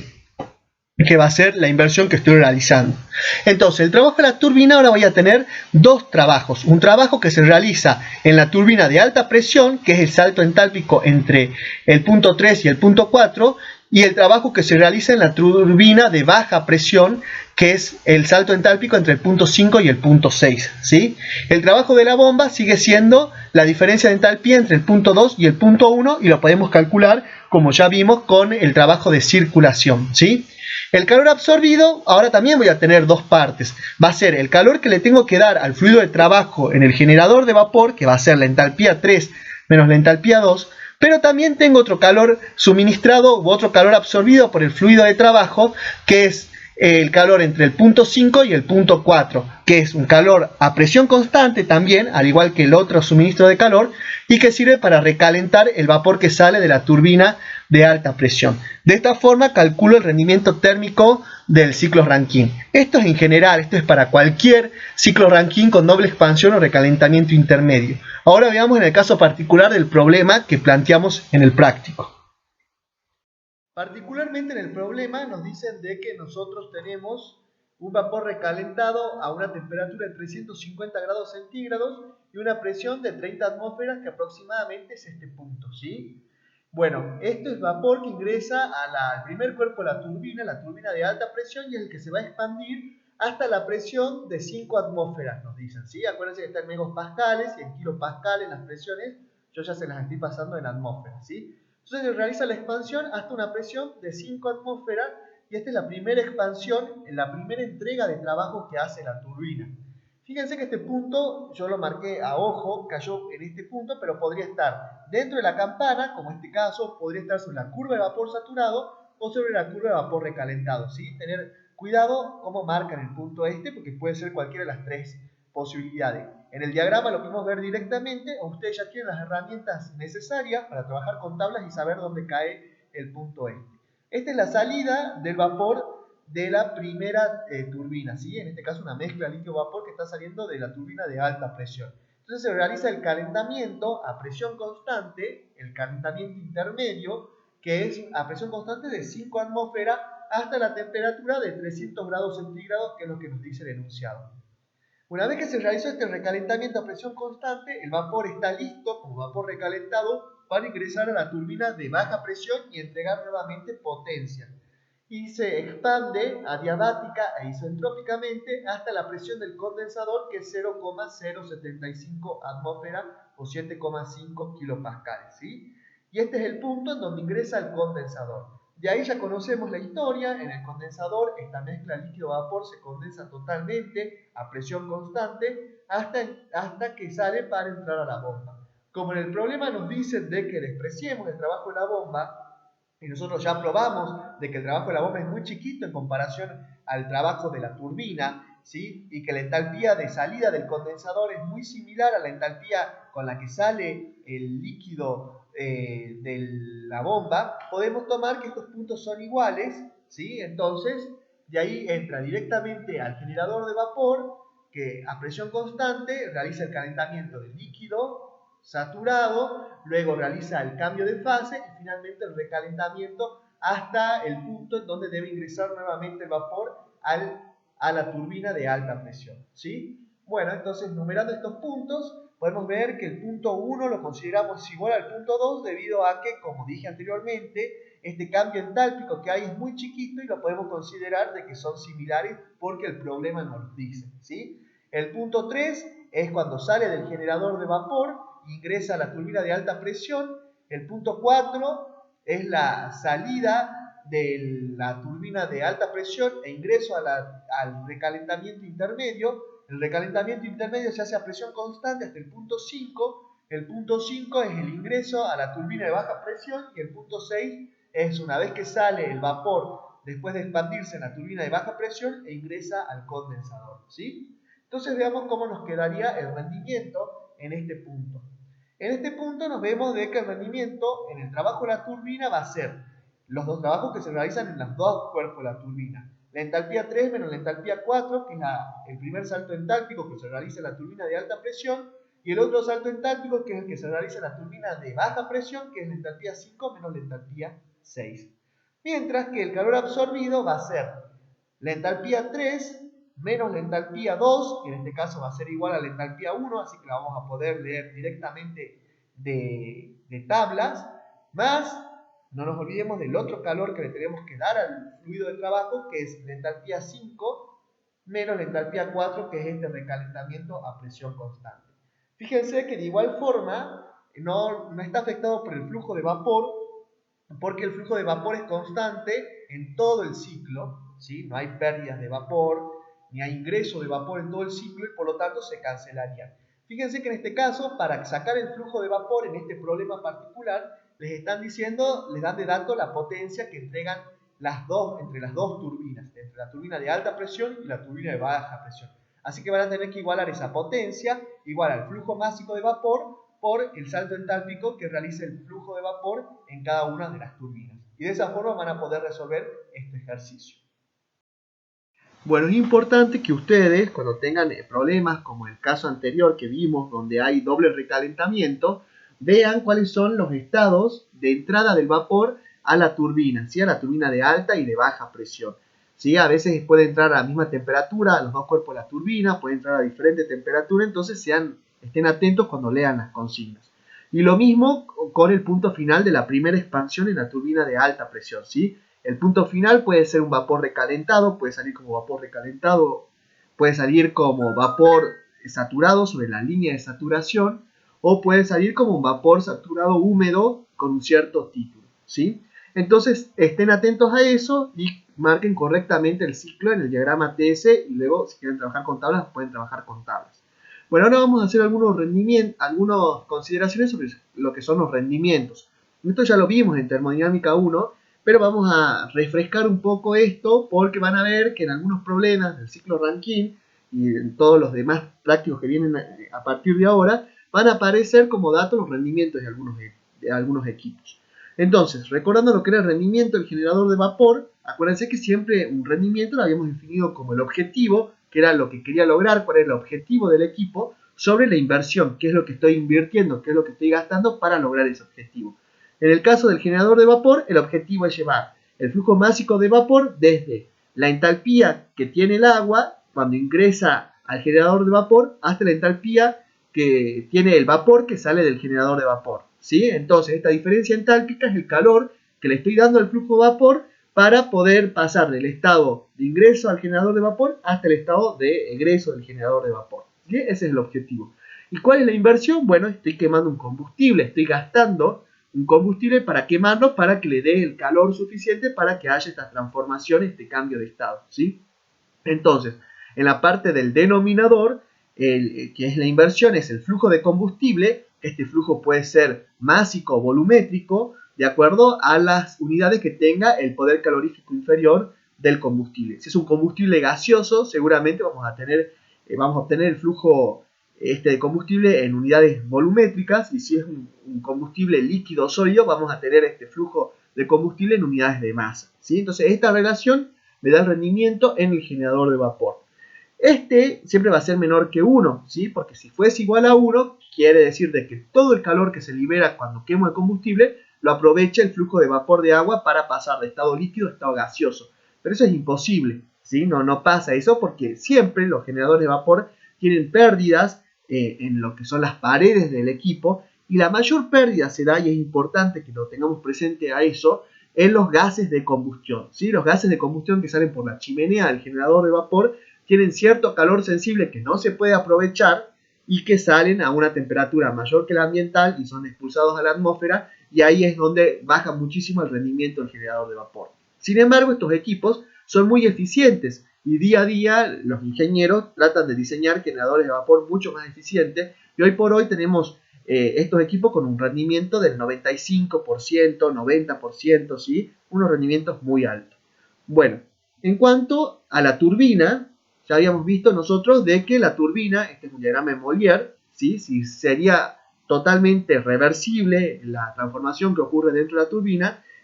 que va a ser la inversión que estoy realizando. Entonces, el trabajo de la turbina, ahora voy a tener dos trabajos. Un trabajo que se realiza en la turbina de alta presión, que es el salto entálpico entre el punto 3 y el punto 4, y el trabajo que se realiza en la turbina de baja presión, que es el salto entálpico entre el punto 5 y el punto 6, ¿sí? El trabajo de la bomba sigue siendo la diferencia de entalpía entre el punto 2 y el punto 1, y lo podemos calcular, como ya vimos, con el trabajo de circulación, ¿sí? El calor absorbido, ahora también voy a tener dos partes. Va a ser el calor que le tengo que dar al fluido de trabajo en el generador de vapor, que va a ser la entalpía 3 menos la entalpía 2, pero también tengo otro calor suministrado u otro calor absorbido por el fluido de trabajo, que es el calor entre el punto 5 y el punto 4, que es un calor a presión constante también, al igual que el otro suministro de calor, y que sirve para recalentar el vapor que sale de la turbina de alta presión. De esta forma calculo el rendimiento térmico del ciclo Rankine. Esto es en general, esto es para cualquier ciclo Rankine con doble expansión o recalentamiento intermedio. Ahora veamos en el caso particular del problema que planteamos en el práctico. Particularmente en el problema nos dicen de que nosotros tenemos un vapor recalentado a una temperatura de 350 grados centígrados y una presión de 30 atmósferas, que aproximadamente es este punto, ¿sí? Bueno, esto es vapor que ingresa al primer cuerpo de la turbina de alta presión, y es el que se va a expandir hasta la presión de 5 atmósferas, nos dicen, ¿sí? Acuérdense que está en megapascales y en kilopascales las presiones, yo ya se las estoy pasando en atmósferas, ¿sí? Entonces se realiza la expansión hasta una presión de 5 atmósferas, y esta es la primera expansión, la primera entrega de trabajo que hace la turbina. Fíjense que este punto yo lo marqué a ojo, cayó en este punto, pero podría estar dentro de la campana, como en este caso, podría estar sobre la curva de vapor saturado o sobre la curva de vapor recalentado, ¿sí? Tener cuidado cómo marcan el punto este, porque puede ser cualquiera de las tres posibilidades. En el diagrama lo podemos ver directamente, o ustedes ya tienen las herramientas necesarias para trabajar con tablas y saber dónde cae el punto este. Esta es la salida del vapor de la primera turbina, ¿sí? En este caso una mezcla líquido-vapor que está saliendo de la turbina de alta presión. Entonces se realiza el calentamiento a presión constante, el calentamiento intermedio, que es a presión constante de 5 atmósferas hasta la temperatura de 300 grados centígrados, que es lo que nos dice el enunciado. Una vez que se realizó este recalentamiento a presión constante, el vapor está listo como vapor recalentado para ingresar a la turbina de baja presión y entregar nuevamente potencia. y se expande adiabática e isentrópicamente hasta la presión del condensador, que es 0,075 atmósferas o 7,5 kilopascales, ¿sí? Y este es el punto en donde ingresa el condensador. De ahí ya conocemos la historia. En el condensador esta mezcla líquido-vapor se condensa totalmente a presión constante hasta que sale para entrar a la bomba. Como en el problema nos dicen de que despreciemos el trabajo de la bomba, y nosotros ya probamos de que el trabajo de la bomba es muy chiquito en comparación al trabajo de la turbina, ¿sí? Y que la entalpía de salida del condensador es muy similar a la entalpía con la que sale el líquido de la bomba, podemos tomar que estos puntos son iguales, ¿sí? Entonces, de ahí entra directamente al generador de vapor, que a presión constante realiza el calentamiento del líquido saturado, luego realiza el cambio de fase y finalmente el recalentamiento hasta el punto en donde debe ingresar nuevamente el vapor a la turbina de alta presión, ¿sí? Bueno, entonces numerando estos puntos, podemos ver que el punto 1 lo consideramos igual al punto 2 debido a que, como dije anteriormente, este cambio entálpico que hay es muy chiquito y lo podemos considerar de que son similares porque el problema nos lo dice, ¿sí? El punto 3 es cuando sale del generador de vapor, ingresa a la turbina de alta presión. El punto 4 es la salida de la turbina de alta presión e ingreso al recalentamiento intermedio. El recalentamiento intermedio se hace a presión constante hasta el punto 5. El punto 5 es el ingreso a la turbina de baja presión y el punto 6 es una vez que sale el vapor después de expandirse en la turbina de baja presión e ingresa al condensador, ¿sí? Entonces veamos cómo nos quedaría el rendimiento en este punto. En este punto nos vemos de que el rendimiento en el trabajo de la turbina va a ser los dos trabajos que se realizan en los dos cuerpos de la turbina. La entalpía 3 menos la entalpía 4, que es el primer salto entálpico que se realiza en la turbina de alta presión, y el otro salto entálpico que es el que se realiza en la turbina de baja presión, que es la entalpía 5 menos la entalpía 6. Mientras que el calor absorbido va a ser la entalpía 3 menos la entalpía 2, que en este caso va a ser igual a la entalpía 1, así que la vamos a poder leer directamente de tablas, más, no nos olvidemos del otro calor que le tenemos que dar al fluido de trabajo, que es la entalpía 5 menos la entalpía 4, que es este recalentamiento a presión constante. Fíjense que de igual forma no está afectado por el flujo de vapor, porque el flujo de vapor es constante en todo el ciclo, ¿sí? No hay pérdidas de vapor, ni hay ingreso de vapor en todo el ciclo y por lo tanto se cancelarían. Fíjense que en este caso, para sacar el flujo de vapor en este problema particular, les están diciendo, les dan de dato la potencia que entregan entre las dos turbinas, entre la turbina de alta presión y la turbina de baja presión. Así que van a tener que igualar esa potencia, igual al flujo másico de vapor, por el salto entálpico que realiza el flujo de vapor en cada una de las turbinas. Y de esa forma van a poder resolver este ejercicio. Bueno, es importante que ustedes, cuando tengan problemas como el caso anterior que vimos, donde hay doble recalentamiento, vean cuáles son los estados de entrada del vapor a la turbina, ¿sí? A la turbina de alta y de baja presión, ¿sí? A veces puede entrar a la misma temperatura a los dos cuerpos de la turbina, puede entrar a diferente temperatura, entonces estén atentos cuando lean las consignas. Y lo mismo con el punto final de la primera expansión en la turbina de alta presión, ¿sí? El punto final puede ser un vapor recalentado, puede salir como vapor recalentado, puede salir como vapor saturado sobre la línea de saturación, o puede salir como un vapor saturado húmedo con un cierto título, ¿sí? Entonces estén atentos a eso y marquen correctamente el ciclo en el diagrama TS y luego si quieren trabajar con tablas pueden trabajar con tablas. Bueno, ahora vamos a hacer algunas consideraciones sobre lo que son los rendimientos. Esto ya lo vimos en termodinámica 1, pero vamos a refrescar un poco esto porque van a ver que en algunos problemas del ciclo Rankine y en todos los demás prácticos que vienen a partir de ahora, van a aparecer como datos los rendimientos de algunos equipos. Entonces, recordando lo que era el rendimiento del generador de vapor, acuérdense que siempre un rendimiento lo habíamos definido como el objetivo, que era lo que quería lograr, cuál era el objetivo del equipo, sobre la inversión, qué es lo que estoy invirtiendo, qué es lo que estoy gastando para lograr ese objetivo. En el caso del generador de vapor, el objetivo es llevar el flujo másico de vapor desde la entalpía que tiene el agua cuando ingresa al generador de vapor hasta la entalpía que tiene el vapor que sale del generador de vapor, ¿sí? Entonces, esta diferencia entálpica es el calor que le estoy dando al flujo de vapor para poder pasar del estado de ingreso al generador de vapor hasta el estado de egreso del generador de vapor. ¿Sí? Ese es el objetivo. ¿Y cuál es la inversión? Bueno, estoy quemando un combustible, estoy gastando un combustible para quemarlo, para que le dé el calor suficiente para que haya esta transformación, este cambio de estado, ¿sí? Entonces, en la parte del denominador, que es la inversión, es el flujo de combustible. Este flujo puede ser másico o volumétrico, de acuerdo a las unidades que tenga el poder calorífico inferior del combustible. Si es un combustible gaseoso, seguramente vamos a obtener el flujo de combustible en unidades volumétricas, y si es un combustible líquido o sólido, vamos a tener este flujo de combustible en unidades de masa, ¿sí? Entonces, esta relación me da el rendimiento en el generador de vapor. Este siempre va a ser menor que 1, ¿sí? Porque si fuese igual a 1, quiere decir de que todo el calor que se libera cuando quemo el combustible lo aprovecha el flujo de vapor de agua para pasar de estado líquido a estado gaseoso. Pero eso es imposible, ¿sí? No pasa eso, porque siempre los generadores de vapor tienen pérdidas en lo que son las paredes del equipo, y la mayor pérdida se da, y es importante que lo tengamos presente a eso, en los gases de combustión, ¿sí? Los gases de combustión que salen por la chimenea del generador de vapor tienen cierto calor sensible que no se puede aprovechar y que salen a una temperatura mayor que la ambiental y son expulsados a la atmósfera, y ahí es donde baja muchísimo el rendimiento del generador de vapor. Sin embargo, estos equipos son muy eficientes y día a día los ingenieros tratan de diseñar generadores de vapor mucho más eficientes, y hoy por hoy tenemos estos equipos con un rendimiento del 95%, 90%, ¿sí? Unos rendimientos muy altos. Bueno, en cuanto a la turbina, ya habíamos visto nosotros de que la turbina, este es un diagrama de Molière, ¿sí? Si sería totalmente reversible la transformación que ocurre dentro de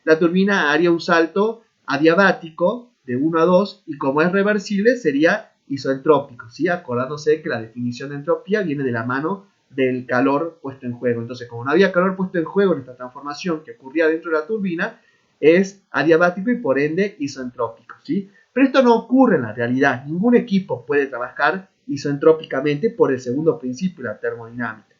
la turbina haría un salto adiabático de 1 a 2, y como es reversible sería isoentrópico, ¿sí? Acordándose que la definición de entropía viene de la mano del calor puesto en juego. Entonces, como no había calor puesto en juego en esta transformación que ocurría dentro de la turbina, es adiabático y por ende isoentrópico, ¿sí? Pero esto no ocurre en la realidad. Ningún equipo puede trabajar isoentrópicamente por el segundo principio de la termodinámica.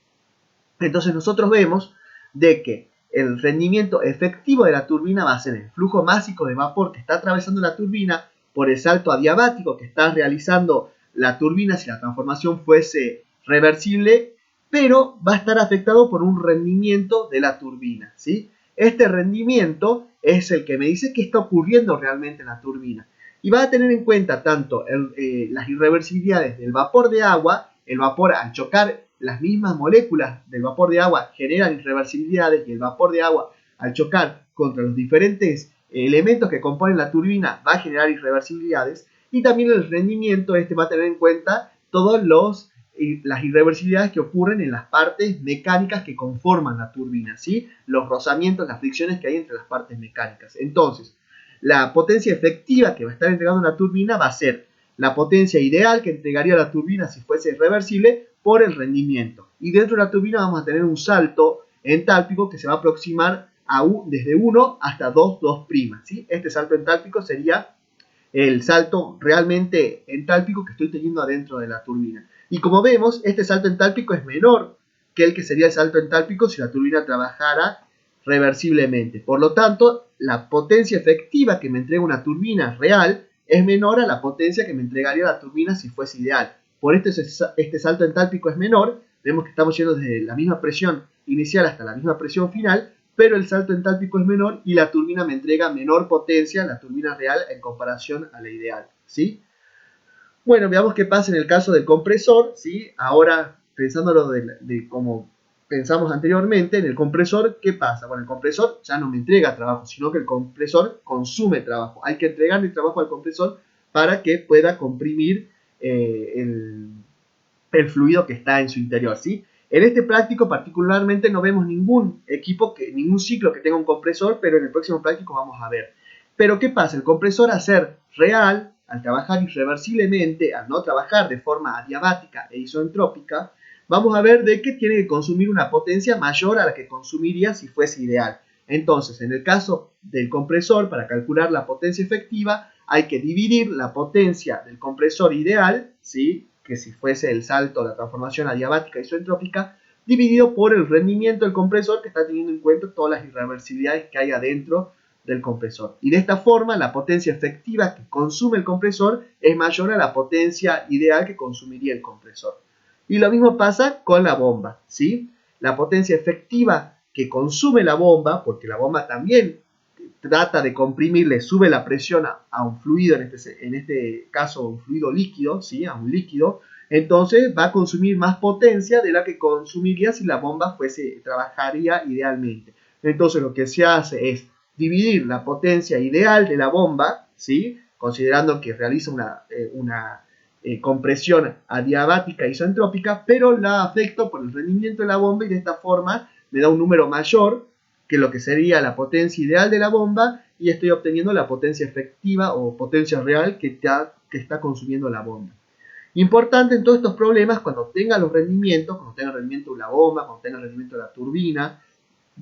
Entonces nosotros vemos de que el rendimiento efectivo de la turbina va a ser el flujo másico de vapor que está atravesando la turbina por el salto adiabático que está realizando la turbina si la transformación fuese reversible, pero va a estar afectado por un rendimiento de la turbina, ¿sí? Este rendimiento es el que me dice qué está ocurriendo realmente en la turbina, y va a tener en cuenta tanto las irreversibilidades del vapor de agua. El vapor, al chocar las mismas moléculas del vapor de agua, generan irreversibilidades, y el vapor de agua, al chocar contra los diferentes elementos que componen la turbina, va a generar irreversibilidades. Y también el rendimiento va a tener en cuenta todas las irreversibilidades que ocurren en las partes mecánicas que conforman la turbina, ¿sí? Los rozamientos, las fricciones que hay entre las partes mecánicas. Entonces, la potencia efectiva que va a estar entregando la turbina va a ser la potencia ideal que entregaría la turbina si fuese reversible por el rendimiento. Y dentro de la turbina vamos a tener un salto entálpico que se va a aproximar desde 1 hasta 2, 2', ¿sí? Este salto entálpico sería el salto realmente entálpico que estoy teniendo adentro de la turbina. Y como vemos, este salto entálpico es menor que el que sería el salto entálpico si la turbina trabajara reversiblemente. Por lo tanto, la potencia efectiva que me entrega una turbina real es menor a la potencia que me entregaría la turbina si fuese ideal. Por este salto entálpico es menor. Vemos que estamos yendo desde la misma presión inicial hasta la misma presión final, pero el salto entálpico es menor y la turbina me entrega menor potencia, la turbina real, en comparación a la ideal, ¿sí? Bueno, veamos qué pasa en el caso del compresor, ¿sí? Ahora, pensándolo de como pensamos anteriormente, en el compresor, ¿qué pasa? Bueno, el compresor ya no me entrega trabajo, sino que el compresor consume trabajo. Hay que entregarle trabajo al compresor para que pueda comprimir el fluido que está en su interior, ¿sí? En este práctico particularmente no vemos ningún ciclo que tenga un compresor, pero en el próximo práctico vamos a ver. Pero ¿qué pasa? El compresor, al ser real, al trabajar irreversiblemente, al no trabajar de forma adiabática e isoentrópica, vamos a ver de que tiene que consumir una potencia mayor a la que consumiría si fuese ideal. Entonces, en el caso del compresor, para calcular la potencia efectiva, hay que dividir la potencia del compresor ideal, ¿sí?, que si fuese el salto, la transformación adiabática isoentrópica, dividido por el rendimiento del compresor, que está teniendo en cuenta todas las irreversibilidades que hay adentro del compresor. Y de esta forma la potencia efectiva que consume el compresor es mayor a la potencia ideal que consumiría el compresor. Y lo mismo pasa con la bomba, ¿sí? La potencia efectiva que consume la bomba, porque la bomba también trata de comprimir, le sube la presión a un fluido, en este caso un fluido líquido, ¿sí? A un líquido, entonces va a consumir más potencia de la que consumiría si la bomba trabajaría idealmente. Entonces lo que se hace es dividir la potencia ideal de la bomba, ¿sí? Considerando que realiza una compresión adiabática isentrópica, pero la afecto por el rendimiento de la bomba y de esta forma me da un número mayor que lo que sería la potencia ideal de la bomba y estoy obteniendo la potencia efectiva o potencia real que está consumiendo la bomba. Importante en todos estos problemas, cuando tenga los rendimientos, cuando tenga el rendimiento de la bomba, cuando tenga el rendimiento de la turbina,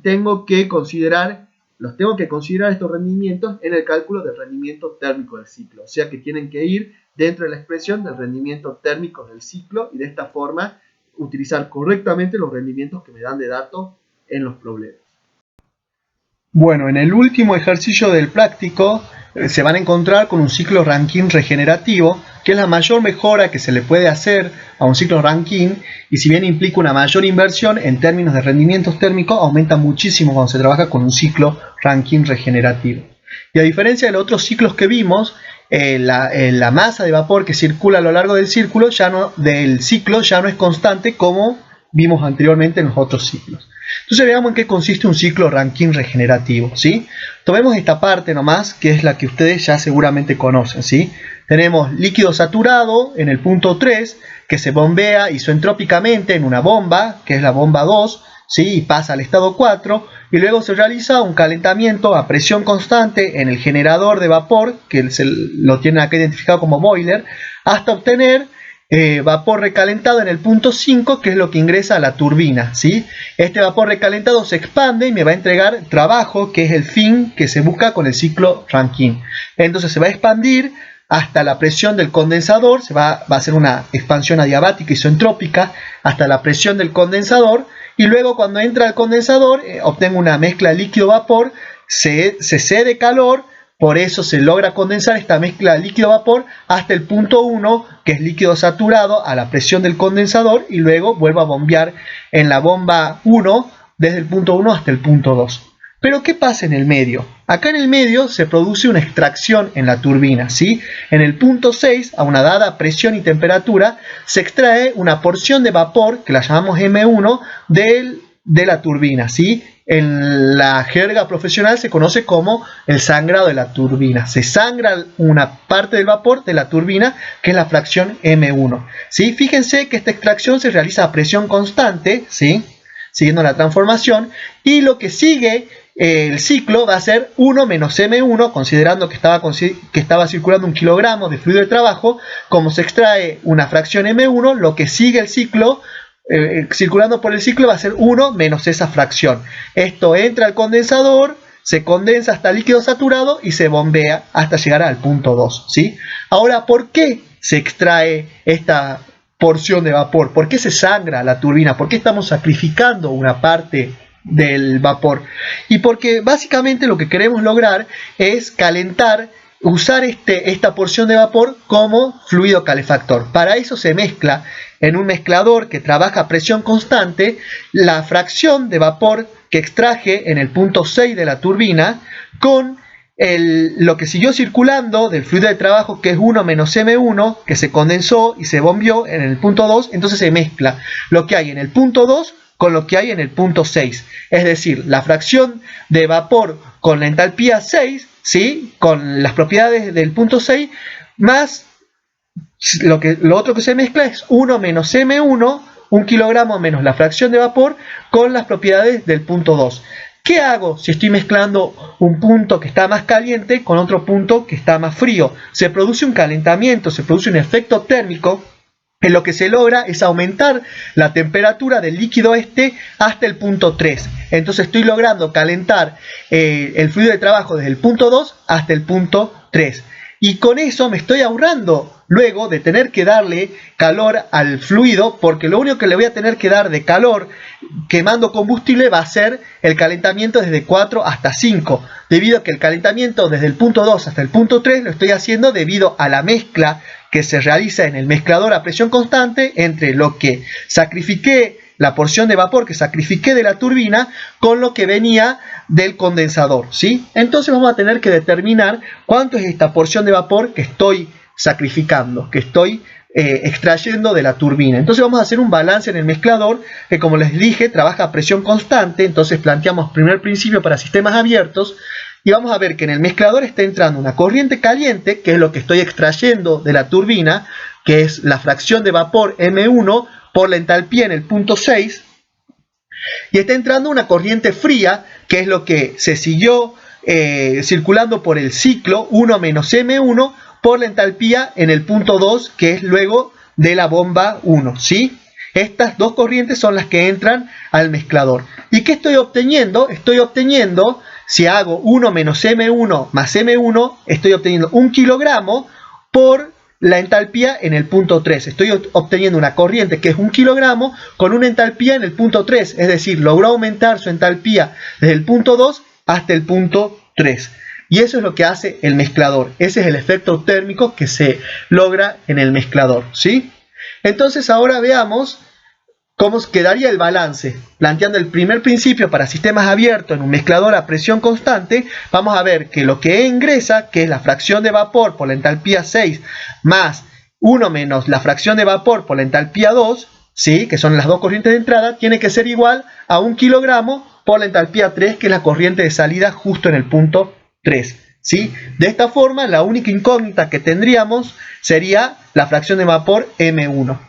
tengo que considerar estos rendimientos en el cálculo del rendimiento térmico del ciclo. O sea que tienen que ir dentro de la expresión del rendimiento térmico del ciclo y de esta forma utilizar correctamente los rendimientos que me dan de datos en los problemas. Bueno, en el último ejercicio del práctico se van a encontrar con un ciclo Rankine regenerativo, que es la mayor mejora que se le puede hacer a un ciclo Rankine, y si bien implica una mayor inversión en términos de rendimientos térmicos, aumenta muchísimo cuando se trabaja con un ciclo Rankine regenerativo. Y a diferencia de los otros ciclos que vimos, la masa de vapor que circula a lo largo del ciclo ya no es constante como vimos anteriormente en los otros ciclos. Entonces veamos en qué consiste un ciclo Rankine regenerativo, ¿sí? Tomemos esta parte nomás, que es la que ustedes ya seguramente conocen, ¿sí? Tenemos líquido saturado en el punto 3, que se bombea isentrópicamente en una bomba, que es la bomba 2, ¿sí? Y pasa al estado 4, y luego se realiza un calentamiento a presión constante en el generador de vapor, que lo tienen acá identificado como boiler, hasta obtener vapor recalentado en el punto 5, que es lo que ingresa a la turbina, ¿sí? Este vapor recalentado se expande y me va a entregar trabajo, que es el fin que se busca con el ciclo Rankine. Entonces se va a expandir hasta la presión del condensador, va a hacer una expansión adiabática isentrópica hasta la presión del condensador, y luego cuando entra al condensador obtengo una mezcla líquido-vapor, se cede calor. Por eso se logra condensar esta mezcla líquido-vapor hasta el punto 1, que es líquido saturado, a la presión del condensador, y luego vuelvo a bombear en la bomba 1 desde el punto 1 hasta el punto 2. Pero ¿qué pasa en el medio? Acá en el medio se produce una extracción en la turbina, ¿sí? En el punto 6, a una dada presión y temperatura, se extrae una porción de vapor, que la llamamos M1, de la turbina, ¿sí? En la jerga profesional se conoce como el sangrado de la turbina. Se sangra una parte del vapor de la turbina, que es la fracción M1, ¿sí? Fíjense que esta extracción se realiza a presión constante, ¿sí? Siguiendo la transformación, y lo que sigue el ciclo va a ser 1 menos M1, considerando que estaba circulando 1 kilogramo de fluido de trabajo. Como se extrae una fracción M1, lo que sigue el ciclo circulando por el ciclo va a ser 1 menos esa fracción. Esto entra al condensador, se condensa hasta líquido saturado y se bombea hasta llegar al punto 2, ¿sí? Ahora, ¿por qué se extrae esta porción de vapor? ¿Por qué se sangra la turbina? ¿Por qué estamos sacrificando una parte del vapor? Y porque básicamente lo que queremos lograr es calentar, usar esta porción de vapor como fluido calefactor. Para eso se mezcla en un mezclador que trabaja a presión constante la fracción de vapor que extraje en el punto 6 de la turbina con lo que siguió circulando del fluido de trabajo, que es 1 menos M1, que se condensó y se bombeó en el punto 2. Entonces se mezcla lo que hay en el punto 2 con lo que hay en el punto 6. Es decir, la fracción de vapor con la entalpía 6, ¿sí? Con las propiedades del punto 6, más lo otro que se mezcla es 1 menos M1, 1 kilogramo menos la fracción de vapor con las propiedades del punto 2. ¿Qué hago si estoy mezclando un punto que está más caliente con otro punto que está más frío? Se produce un calentamiento, se produce un efecto térmico. En lo que se logra es aumentar la temperatura del líquido hasta el punto 3. Entonces estoy logrando calentar el fluido de trabajo desde el punto 2 hasta el punto 3. y con eso me estoy ahorrando luego de tener que darle calor al fluido, porque lo único que le voy a tener que dar de calor quemando combustible va a ser el calentamiento desde 4 hasta 5, debido a que el calentamiento desde el punto 2 hasta el punto 3 lo estoy haciendo debido a la mezcla que se realiza en el mezclador a presión constante entre lo que sacrifiqué, la porción de vapor que sacrifiqué de la turbina con lo que venía del condensador, ¿sí? Entonces vamos a tener que determinar cuánto es esta porción de vapor que estoy sacrificando, que estoy extrayendo de la turbina. Entonces vamos a hacer un balance en el mezclador que, como les dije, trabaja a presión constante. Entonces planteamos primer principio para sistemas abiertos y vamos a ver que en el mezclador está entrando una corriente caliente, que es lo que estoy extrayendo de la turbina, que es la fracción de vapor M1 por la entalpía en el punto 6, y está entrando una corriente fría, que es lo que se siguió circulando por el ciclo 1 menos M1 por la entalpía en el punto 2, que es luego de la bomba 1, ¿sí? Estas dos corrientes son las que entran al mezclador. ¿Y qué estoy obteniendo? Estoy obteniendo, si hago 1 menos M1 más M1, estoy obteniendo 1 kilogramo por la entalpía en el punto 3. Estoy obteniendo una corriente que es 1 kilogramo con una entalpía en el punto 3. Es decir, logró aumentar su entalpía desde el punto 2 hasta el punto 3. Y eso es lo que hace el mezclador. Ese es el efecto térmico que se logra en el mezclador, ¿sí? Entonces ahora veamos cómo quedaría el balance. Planteando el primer principio para sistemas abiertos en un mezclador a presión constante, vamos a ver que lo que ingresa, que es la fracción de vapor por la entalpía 6, más 1 menos la fracción de vapor por la entalpía 2, ¿sí? Que son las dos corrientes de entrada, tiene que ser igual a 1 kilogramo por la entalpía 3, que es la corriente de salida justo en el punto 3, ¿sí? De esta forma, la única incógnita que tendríamos sería la fracción de vapor M1.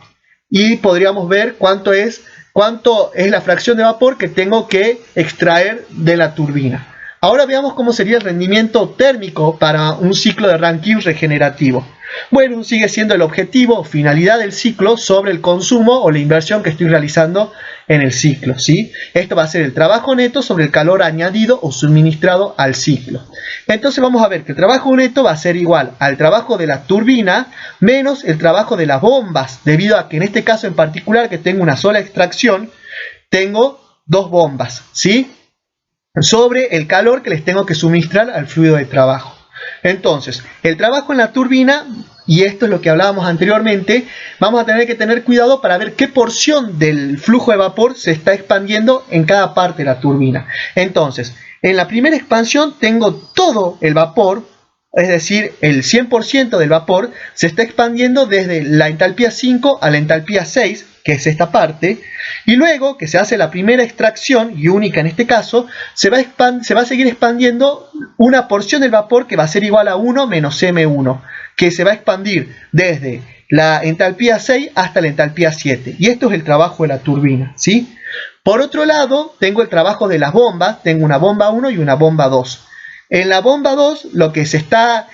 Y podríamos ver cuánto es la fracción de vapor que tengo que extraer de la turbina. Ahora veamos cómo sería el rendimiento térmico para un ciclo de Rankine regenerativo. Bueno, sigue siendo el objetivo o finalidad del ciclo sobre el consumo o la inversión que estoy realizando en el ciclo, ¿sí? Esto va a ser el trabajo neto sobre el calor añadido o suministrado al ciclo. Entonces vamos a ver que el trabajo neto va a ser igual al trabajo de la turbina menos el trabajo de las bombas, debido a que en este caso en particular, que tengo una sola extracción, tengo dos bombas, ¿sí? Sobre el calor que les tengo que suministrar al fluido de trabajo. Entonces, el trabajo en la turbina, y esto es lo que hablábamos anteriormente, vamos a tener que tener cuidado para ver qué porción del flujo de vapor se está expandiendo en cada parte de la turbina. Entonces, en la primera expansión tengo todo el vapor, es decir, el 100% del vapor se está expandiendo desde la entalpía 5 a la entalpía 6, que es esta parte, y luego que se hace la primera extracción, y única en este caso, se va a seguir expandiendo una porción del vapor que va a ser igual a 1 menos M1, que se va a expandir desde la entalpía 6 hasta la entalpía 7, y esto es el trabajo de la turbina, ¿sí? Por otro lado, tengo el trabajo de las bombas, tengo una bomba 1 y una bomba 2. En la bomba 2, lo que se está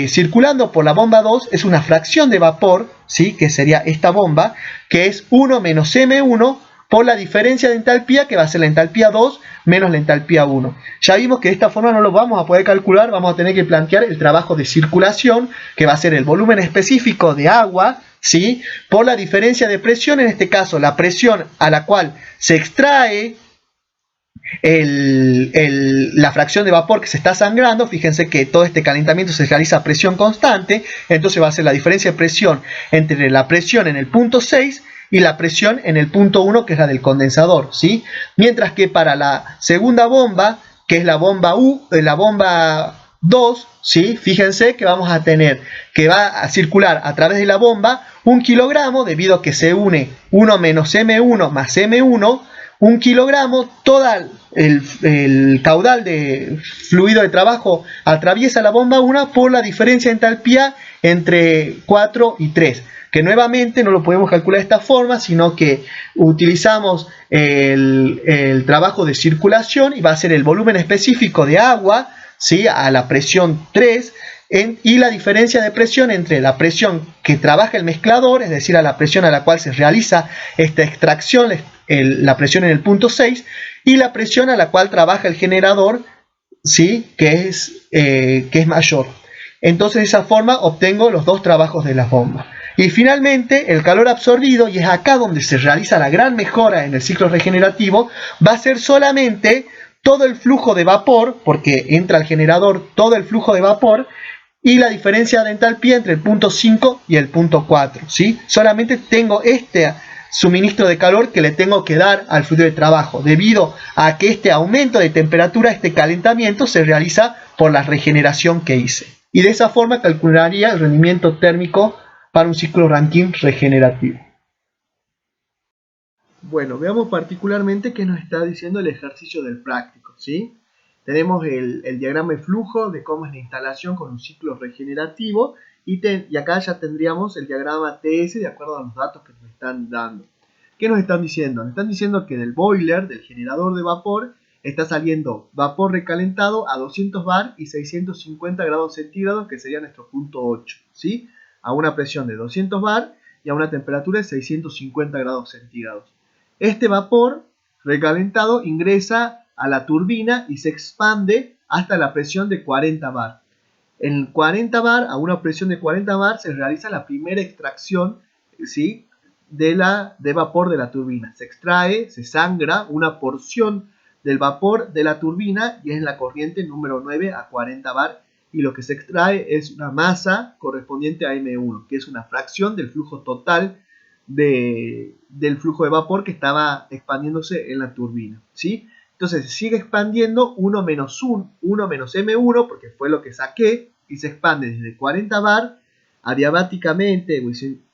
circulando por la bomba 2 es una fracción de vapor, ¿sí? Que sería esta bomba, que es 1 menos M1 por la diferencia de entalpía, que va a ser la entalpía 2 menos la entalpía 1. Ya vimos que de esta forma no lo vamos a poder calcular, vamos a tener que plantear el trabajo de circulación, que va a ser el volumen específico de agua, ¿sí? Por la diferencia de presión, en este caso la presión a la cual se extrae la fracción de vapor que se está sangrando. Fíjense que todo este calentamiento se realiza a presión constante, entonces va a ser la diferencia de presión entre la presión en el punto 6 y la presión en el punto 1, que es la del condensador, ¿sí? Mientras que para la segunda bomba, que es la bomba 2, ¿sí? Fíjense que vamos a tener que va a circular a través de la bomba 1 kilogramo, debido a que se une 1 menos M1 más M1, 1 kilogramo, todo el caudal de fluido de trabajo atraviesa la bomba 1 por la diferencia de entalpía entre 4 y 3, que nuevamente no lo podemos calcular de esta forma, sino que utilizamos el trabajo de circulación, y va a ser el volumen específico de agua, ¿sí? A la presión 3, y la diferencia de presión entre la presión que trabaja el mezclador, es decir, a la presión a la cual se realiza esta extracción, la presión en el punto 6, y la presión a la cual trabaja el generador, ¿sí? que es mayor. Entonces de esa forma obtengo los dos trabajos de las bombas. Y finalmente el calor absorbido, y es acá donde se realiza la gran mejora en el ciclo regenerativo, va a ser solamente todo el flujo de vapor, porque entra al generador todo el flujo de vapor, y la diferencia de entalpía entre el punto 5 y el punto 4. ¿Sí? Solamente tengo este suministro de calor que le tengo que dar al fluido de trabajo, debido a que este aumento de temperatura, este calentamiento, se realiza por la regeneración que hice. Y de esa forma calcularía el rendimiento térmico para un ciclo Rankine regenerativo. Bueno, veamos particularmente qué nos está diciendo el ejercicio del práctico, ¿sí? Tenemos el diagrama de flujo de cómo es la instalación con un ciclo regenerativo y acá ya tendríamos el diagrama TS de acuerdo a los datos que nos están dando. ¿Qué nos están diciendo? Nos están diciendo que del boiler, del generador de vapor, está saliendo vapor recalentado a 200 bar y 650 grados centígrados, que sería nuestro punto 8, ¿sí? A una presión de 200 bar y a una temperatura de 650 grados centígrados. Este vapor recalentado ingresa a la turbina y se expande hasta la presión de 40 bar. En 40 bar, a una presión de 40 bar, se realiza la primera extracción, ¿sí? de vapor de la turbina. Se extrae, se sangra una porción del vapor de la turbina y es la corriente número 9 a 40 bar. Y lo que se extrae es una masa correspondiente a M1, que es una fracción del flujo total del flujo de vapor que estaba expandiéndose en la turbina, ¿sí? Entonces sigue expandiendo 1 menos M1, porque fue lo que saqué, y se expande desde 40 bar adiabáticamente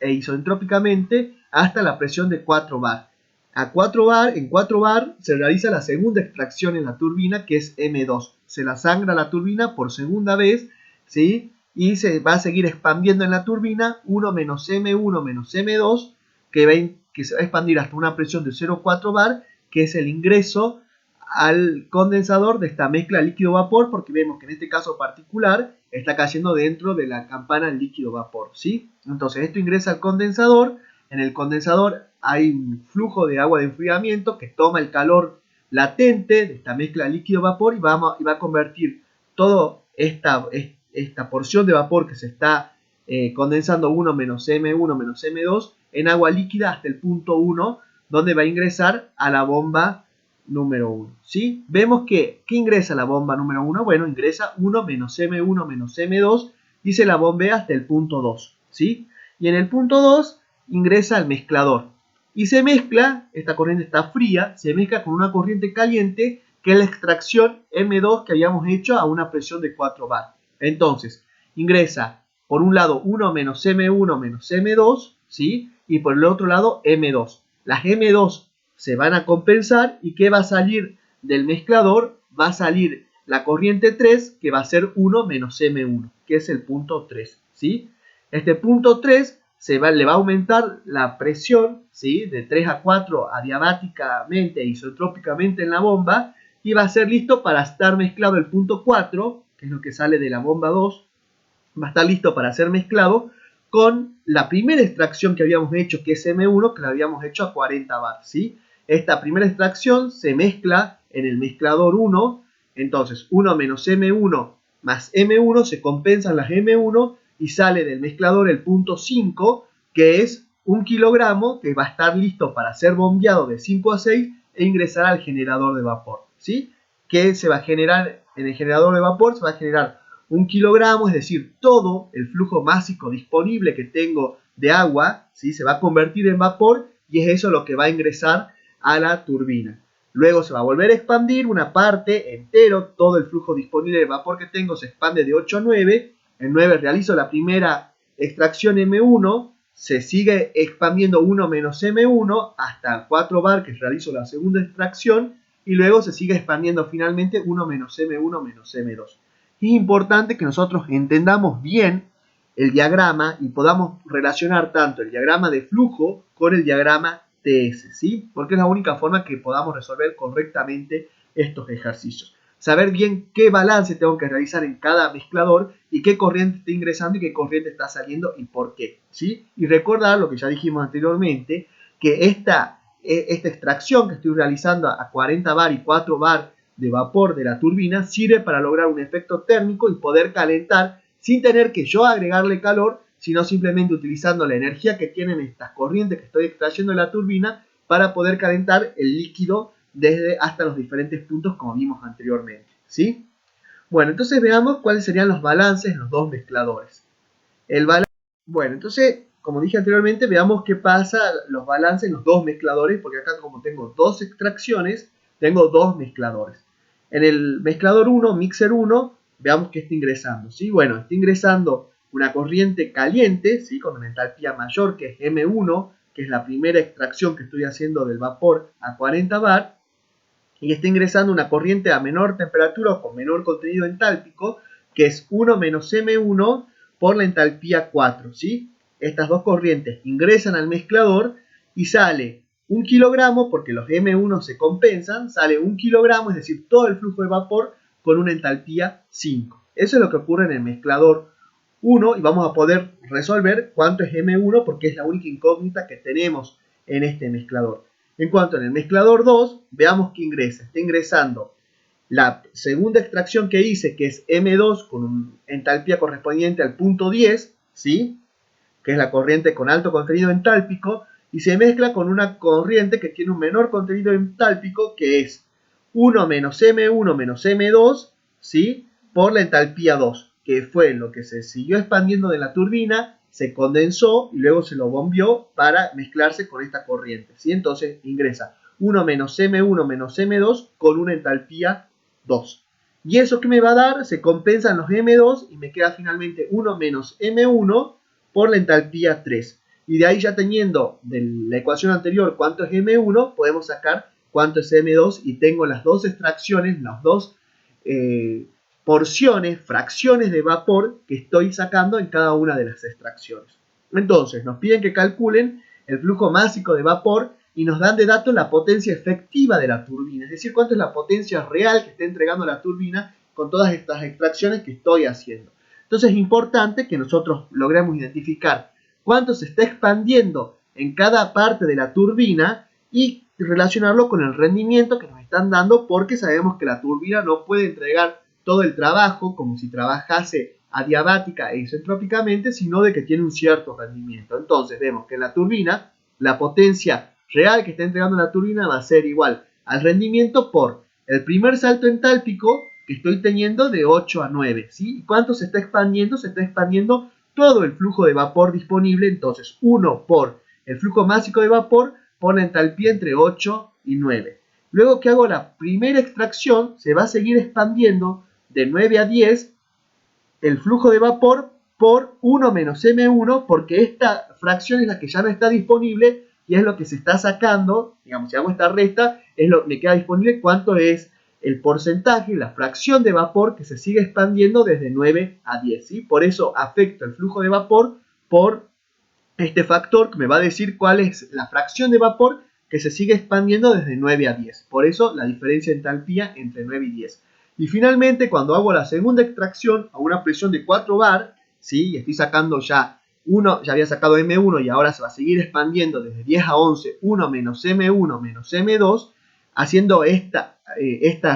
e isentrópicamente hasta la presión de 4 bar. En 4 bar se realiza la segunda extracción en la turbina, que es M2. Se la sangra la turbina por segunda vez, ¿sí? Y se va a seguir expandiendo en la turbina 1 menos M2, que se va a expandir hasta una presión de 0,4 bar, que es el ingreso al condensador de esta mezcla líquido-vapor, porque vemos que en este caso particular está cayendo dentro de la campana líquido-vapor, ¿sí? Entonces esto ingresa al condensador. En el condensador hay un flujo de agua de enfriamiento que toma el calor latente de esta mezcla líquido-vapor y va a convertir toda esta porción de vapor que se está condensando 1 menos M2 en agua líquida hasta el punto 1, donde va a ingresar a la bomba número 1, ¿sí? Vemos que, ¿qué ingresa a la bomba número 1? Bueno, ingresa 1 menos M2 y se la bombea hasta el punto 2, ¿sí? Y en el punto 2 ingresa al mezclador y se mezcla, esta corriente está fría, se mezcla con una corriente caliente que es la extracción M2 que habíamos hecho a una presión de 4 bar. Entonces, ingresa por un lado 1 menos M2, ¿sí? Y por el otro lado M2. Las M2 se van a compensar y ¿qué va a salir del mezclador? Va a salir la corriente 3, que va a ser 1 menos M1, que es el punto 3, ¿sí? Este punto 3 le va a aumentar la presión, ¿sí? De 3 a 4 adiabáticamente e isotrópicamente en la bomba y va a ser listo para estar mezclado el punto 4, que es lo que sale de la bomba 2, va a estar listo para ser mezclado con la primera extracción que habíamos hecho, que es M1, que la habíamos hecho a 40 bar, ¿sí? Esta primera extracción se mezcla en el mezclador 1, entonces 1 menos M1 más M1 se compensan las M1 y sale del mezclador el punto 5, que es 1 kilogramo, que va a estar listo para ser bombeado de 5 a 6 e ingresar al generador de vapor, ¿sí? Que se va a generar en el generador de vapor, se va a generar 1 kilogramo, es decir, todo el flujo másico disponible que tengo de agua, ¿sí? Se va a convertir en vapor y es eso lo que va a ingresar a la turbina. Luego se va a volver a expandir una parte entero, todo el flujo disponible de vapor que tengo se expande de 8 a 9. En 9 realizo la primera extracción M1, se sigue expandiendo 1 menos M1 hasta 4 bar, que realizo la segunda extracción, y luego se sigue expandiendo finalmente 1 menos M1 menos M2. Es importante que nosotros entendamos bien el diagrama y podamos relacionar tanto el diagrama de flujo con el diagrama TS, ¿sí? Porque es la única forma que podamos resolver correctamente estos ejercicios. Saber bien qué balance tengo que realizar en cada mezclador y qué corriente está ingresando y qué corriente está saliendo y por qué, ¿sí? Y recordar lo que ya dijimos anteriormente, que esta extracción que estoy realizando a 40 bar y 4 bar de vapor de la turbina sirve para lograr un efecto térmico y poder calentar sin tener que yo agregarle calor, sino simplemente utilizando la energía que tienen estas corrientes que estoy extrayendo de la turbina para poder calentar el líquido desde hasta los diferentes puntos como vimos anteriormente, ¿sí? Bueno, entonces veamos cuáles serían los balances en los dos mezcladores. Bueno, entonces, como dije anteriormente, veamos qué pasa los balances en los dos mezcladores, porque acá como tengo dos extracciones, tengo dos mezcladores. En el mezclador 1, mixer 1, veamos que está ingresando, ¿sí? Bueno, está ingresando una corriente caliente, ¿sí? Con una entalpía mayor que es M1, que es la primera extracción que estoy haciendo del vapor a 40 bar, y está ingresando una corriente a menor temperatura o con menor contenido entálpico, que es 1 menos M1 por la entalpía 4, ¿sí? Estas dos corrientes ingresan al mezclador y sale 1 kilogramo, porque los M1 se compensan, sale 1 kilogramo, es decir, todo el flujo de vapor con una entalpía 5. Eso es lo que ocurre en el mezclador 1 y vamos a poder resolver cuánto es M1 porque es la única incógnita que tenemos en este mezclador. En cuanto en el mezclador 2, veamos que ingresa. Está ingresando la segunda extracción que hice, que es M2 con una entalpía correspondiente al punto 10, ¿sí? Que es la corriente con alto contenido entálpico, y se mezcla con una corriente que tiene un menor contenido entálpico, que es 1 menos M1 menos M2, ¿sí? Por la entalpía 2, que fue lo que se siguió expandiendo de la turbina, se condensó y luego se lo bombeó para mezclarse con esta corriente, ¿sí? Entonces ingresa 1 menos M1 menos M2 con una entalpía 2. ¿Y eso que me va a dar? Se compensan los M2 y me queda finalmente 1 menos M1 por la entalpía 3. Y de ahí ya teniendo de la ecuación anterior cuánto es M1, podemos sacar cuánto es M2 y tengo las dos extracciones, las dos porciones, fracciones de vapor que estoy sacando en cada una de las extracciones. Entonces nos piden que calculen el flujo másico de vapor y nos dan de datos la potencia efectiva de la turbina, es decir, cuánto es la potencia real que está entregando la turbina con todas estas extracciones que estoy haciendo. Entonces es importante que nosotros logremos identificar cuánto se está expandiendo en cada parte de la turbina y relacionarlo con el rendimiento que nos están dando, porque sabemos que la turbina no puede entregar todo el trabajo como si trabajase adiabática e isentrópicamente, sino de que tiene un cierto rendimiento. Entonces vemos que en la turbina la potencia real que está entregando la turbina va a ser igual al rendimiento por el primer salto entálpico que estoy teniendo de 8 a 9, ¿sí? ¿Y cuánto se está expandiendo? Se está expandiendo todo el flujo de vapor disponible, entonces 1 por el flujo másico de vapor por la entalpía entre 8 y 9. Luego que hago la primera extracción, se va a seguir expandiendo de 9 a 10 el flujo de vapor por 1 menos M1, porque esta fracción es la que ya no está disponible y es lo que se está sacando. Digamos, si hago esta resta, es lo que me queda disponible, cuánto es el porcentaje, la fracción de vapor que se sigue expandiendo desde 9 a 10, ¿sí? Por eso afecto el flujo de vapor por este factor que me va a decir cuál es la fracción de vapor que se sigue expandiendo desde 9 a 10. Por eso la diferencia de entalpía entre 9 y 10. Y finalmente, cuando hago la segunda extracción a una presión de 4 bar, ¿sí? Y estoy sacando ya ya había sacado M1 y ahora se va a seguir expandiendo desde 10 a 11, 1 menos M1 menos M2, haciendo esta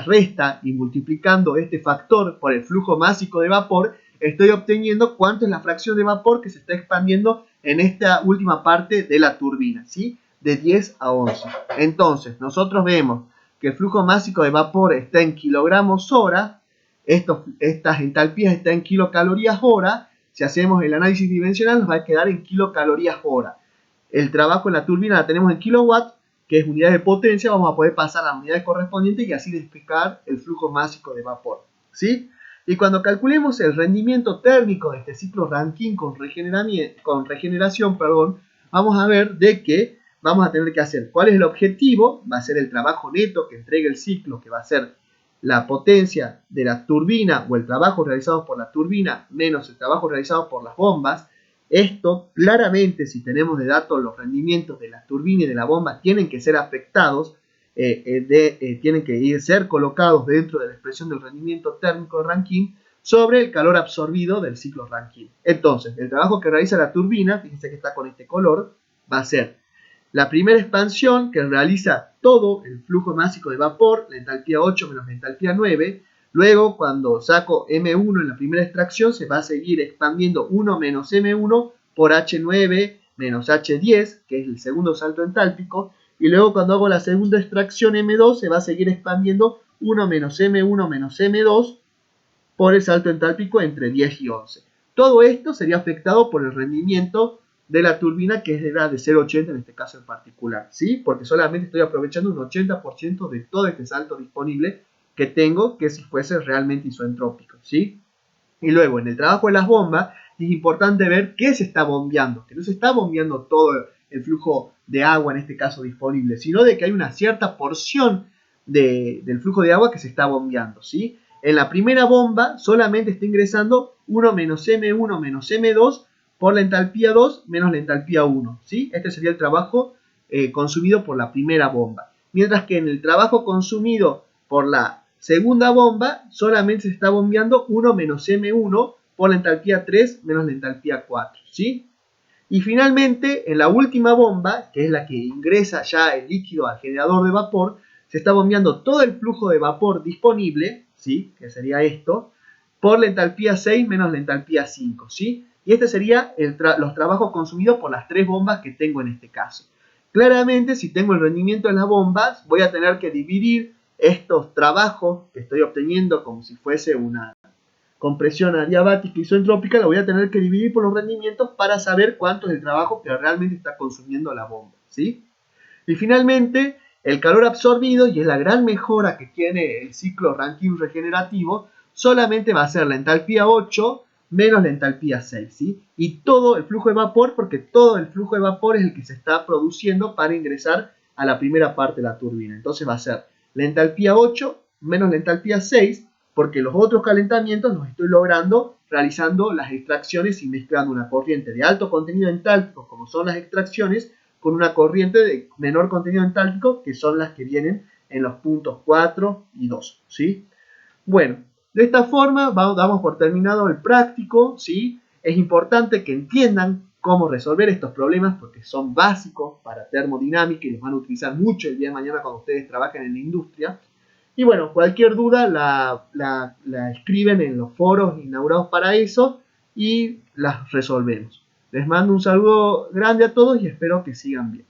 resta y multiplicando este factor por el flujo másico de vapor, estoy obteniendo cuánto es la fracción de vapor que se está expandiendo en esta última parte de la turbina, ¿sí? De 10 a 11. Entonces, nosotros vemos que el flujo másico de vapor está en kilogramos hora, estas entalpías están en kilocalorías hora. Si hacemos el análisis dimensional nos va a quedar en kilocalorías hora. El trabajo en la turbina la tenemos en kilowatts, que es unidades de potencia. Vamos a poder pasar a las unidades correspondientes y así despejar el flujo másico de vapor, ¿sí? Y cuando calculemos el rendimiento térmico de este ciclo Rankine con regeneración, vamos a ver de que vamos a tener que hacer cuál es el objetivo. Va a ser el trabajo neto que entregue el ciclo, que va a ser la potencia de la turbina o el trabajo realizado por la turbina menos el trabajo realizado por las bombas. Esto claramente, si tenemos de datos los rendimientos de la turbina y de la bomba, tienen que ser afectados, tienen que ser colocados dentro de la expresión del rendimiento térmico de Rankine sobre el calor absorbido del ciclo Rankine. Entonces, el trabajo que realiza la turbina, fíjense que está con este color, va a ser la primera expansión que realiza todo el flujo másico de vapor, la entalpía 8 menos la entalpía 9. Luego, cuando saco M1 en la primera extracción, se va a seguir expandiendo 1 menos M1 por H9 menos H10, que es el segundo salto entálpico. Y luego, cuando hago la segunda extracción M2, se va a seguir expandiendo 1 menos M1 menos M2 por el salto entálpico entre 10 y 11. Todo esto sería afectado por el rendimiento de la turbina, que era de 0,80 en este caso en particular, ¿sí? Porque solamente estoy aprovechando un 80% de todo este salto disponible que tengo, que si fuese realmente isentrópico, ¿sí? Y luego, en el trabajo de las bombas, es importante ver qué se está bombeando, que no se está bombeando todo el flujo de agua, en este caso disponible, sino de que hay una cierta porción del flujo de agua que se está bombeando, ¿sí? En la primera bomba solamente está ingresando 1 menos M1 menos M2 por la entalpía 2 menos la entalpía 1, ¿sí? Este sería el trabajo consumido por la primera bomba. Mientras que en el trabajo consumido por la segunda bomba solamente se está bombeando 1 menos M1 por la entalpía 3 menos la entalpía 4, ¿sí? Y finalmente, en la última bomba, que es la que ingresa ya el líquido al generador de vapor, se está bombeando todo el flujo de vapor disponible, ¿sí? Que sería esto, por la entalpía 6 menos la entalpía 5, ¿sí? Y este sería los trabajos consumidos por las tres bombas que tengo en este caso. Claramente, si tengo el rendimiento de las bombas, voy a tener que dividir estos trabajos que estoy obteniendo como si fuese una compresión adiabática isentrópica, la voy a tener que dividir por los rendimientos para saber cuánto es el trabajo que realmente está consumiendo la bomba, ¿sí? Y finalmente, el calor absorbido, y es la gran mejora que tiene el ciclo Rankine regenerativo, solamente va a ser la entalpía 8 menos la entalpía 6, ¿sí? Y todo el flujo de vapor, porque todo el flujo de vapor es el que se está produciendo para ingresar a la primera parte de la turbina. Entonces va a ser la entalpía 8 menos la entalpía 6, porque los otros calentamientos los estoy logrando realizando las extracciones y mezclando una corriente de alto contenido entálpico, como son las extracciones, con una corriente de menor contenido entálpico, que son las que vienen en los puntos 4 y 2, ¿sí? Bueno, de esta forma damos por terminado el práctico, ¿sí? Es importante que entiendan cómo resolver estos problemas porque son básicos para termodinámica y los van a utilizar mucho el día de mañana cuando ustedes trabajen en la industria. Y bueno, cualquier duda la escriben en los foros inaugurados para eso y las resolvemos. Les mando un saludo grande a todos y espero que sigan bien.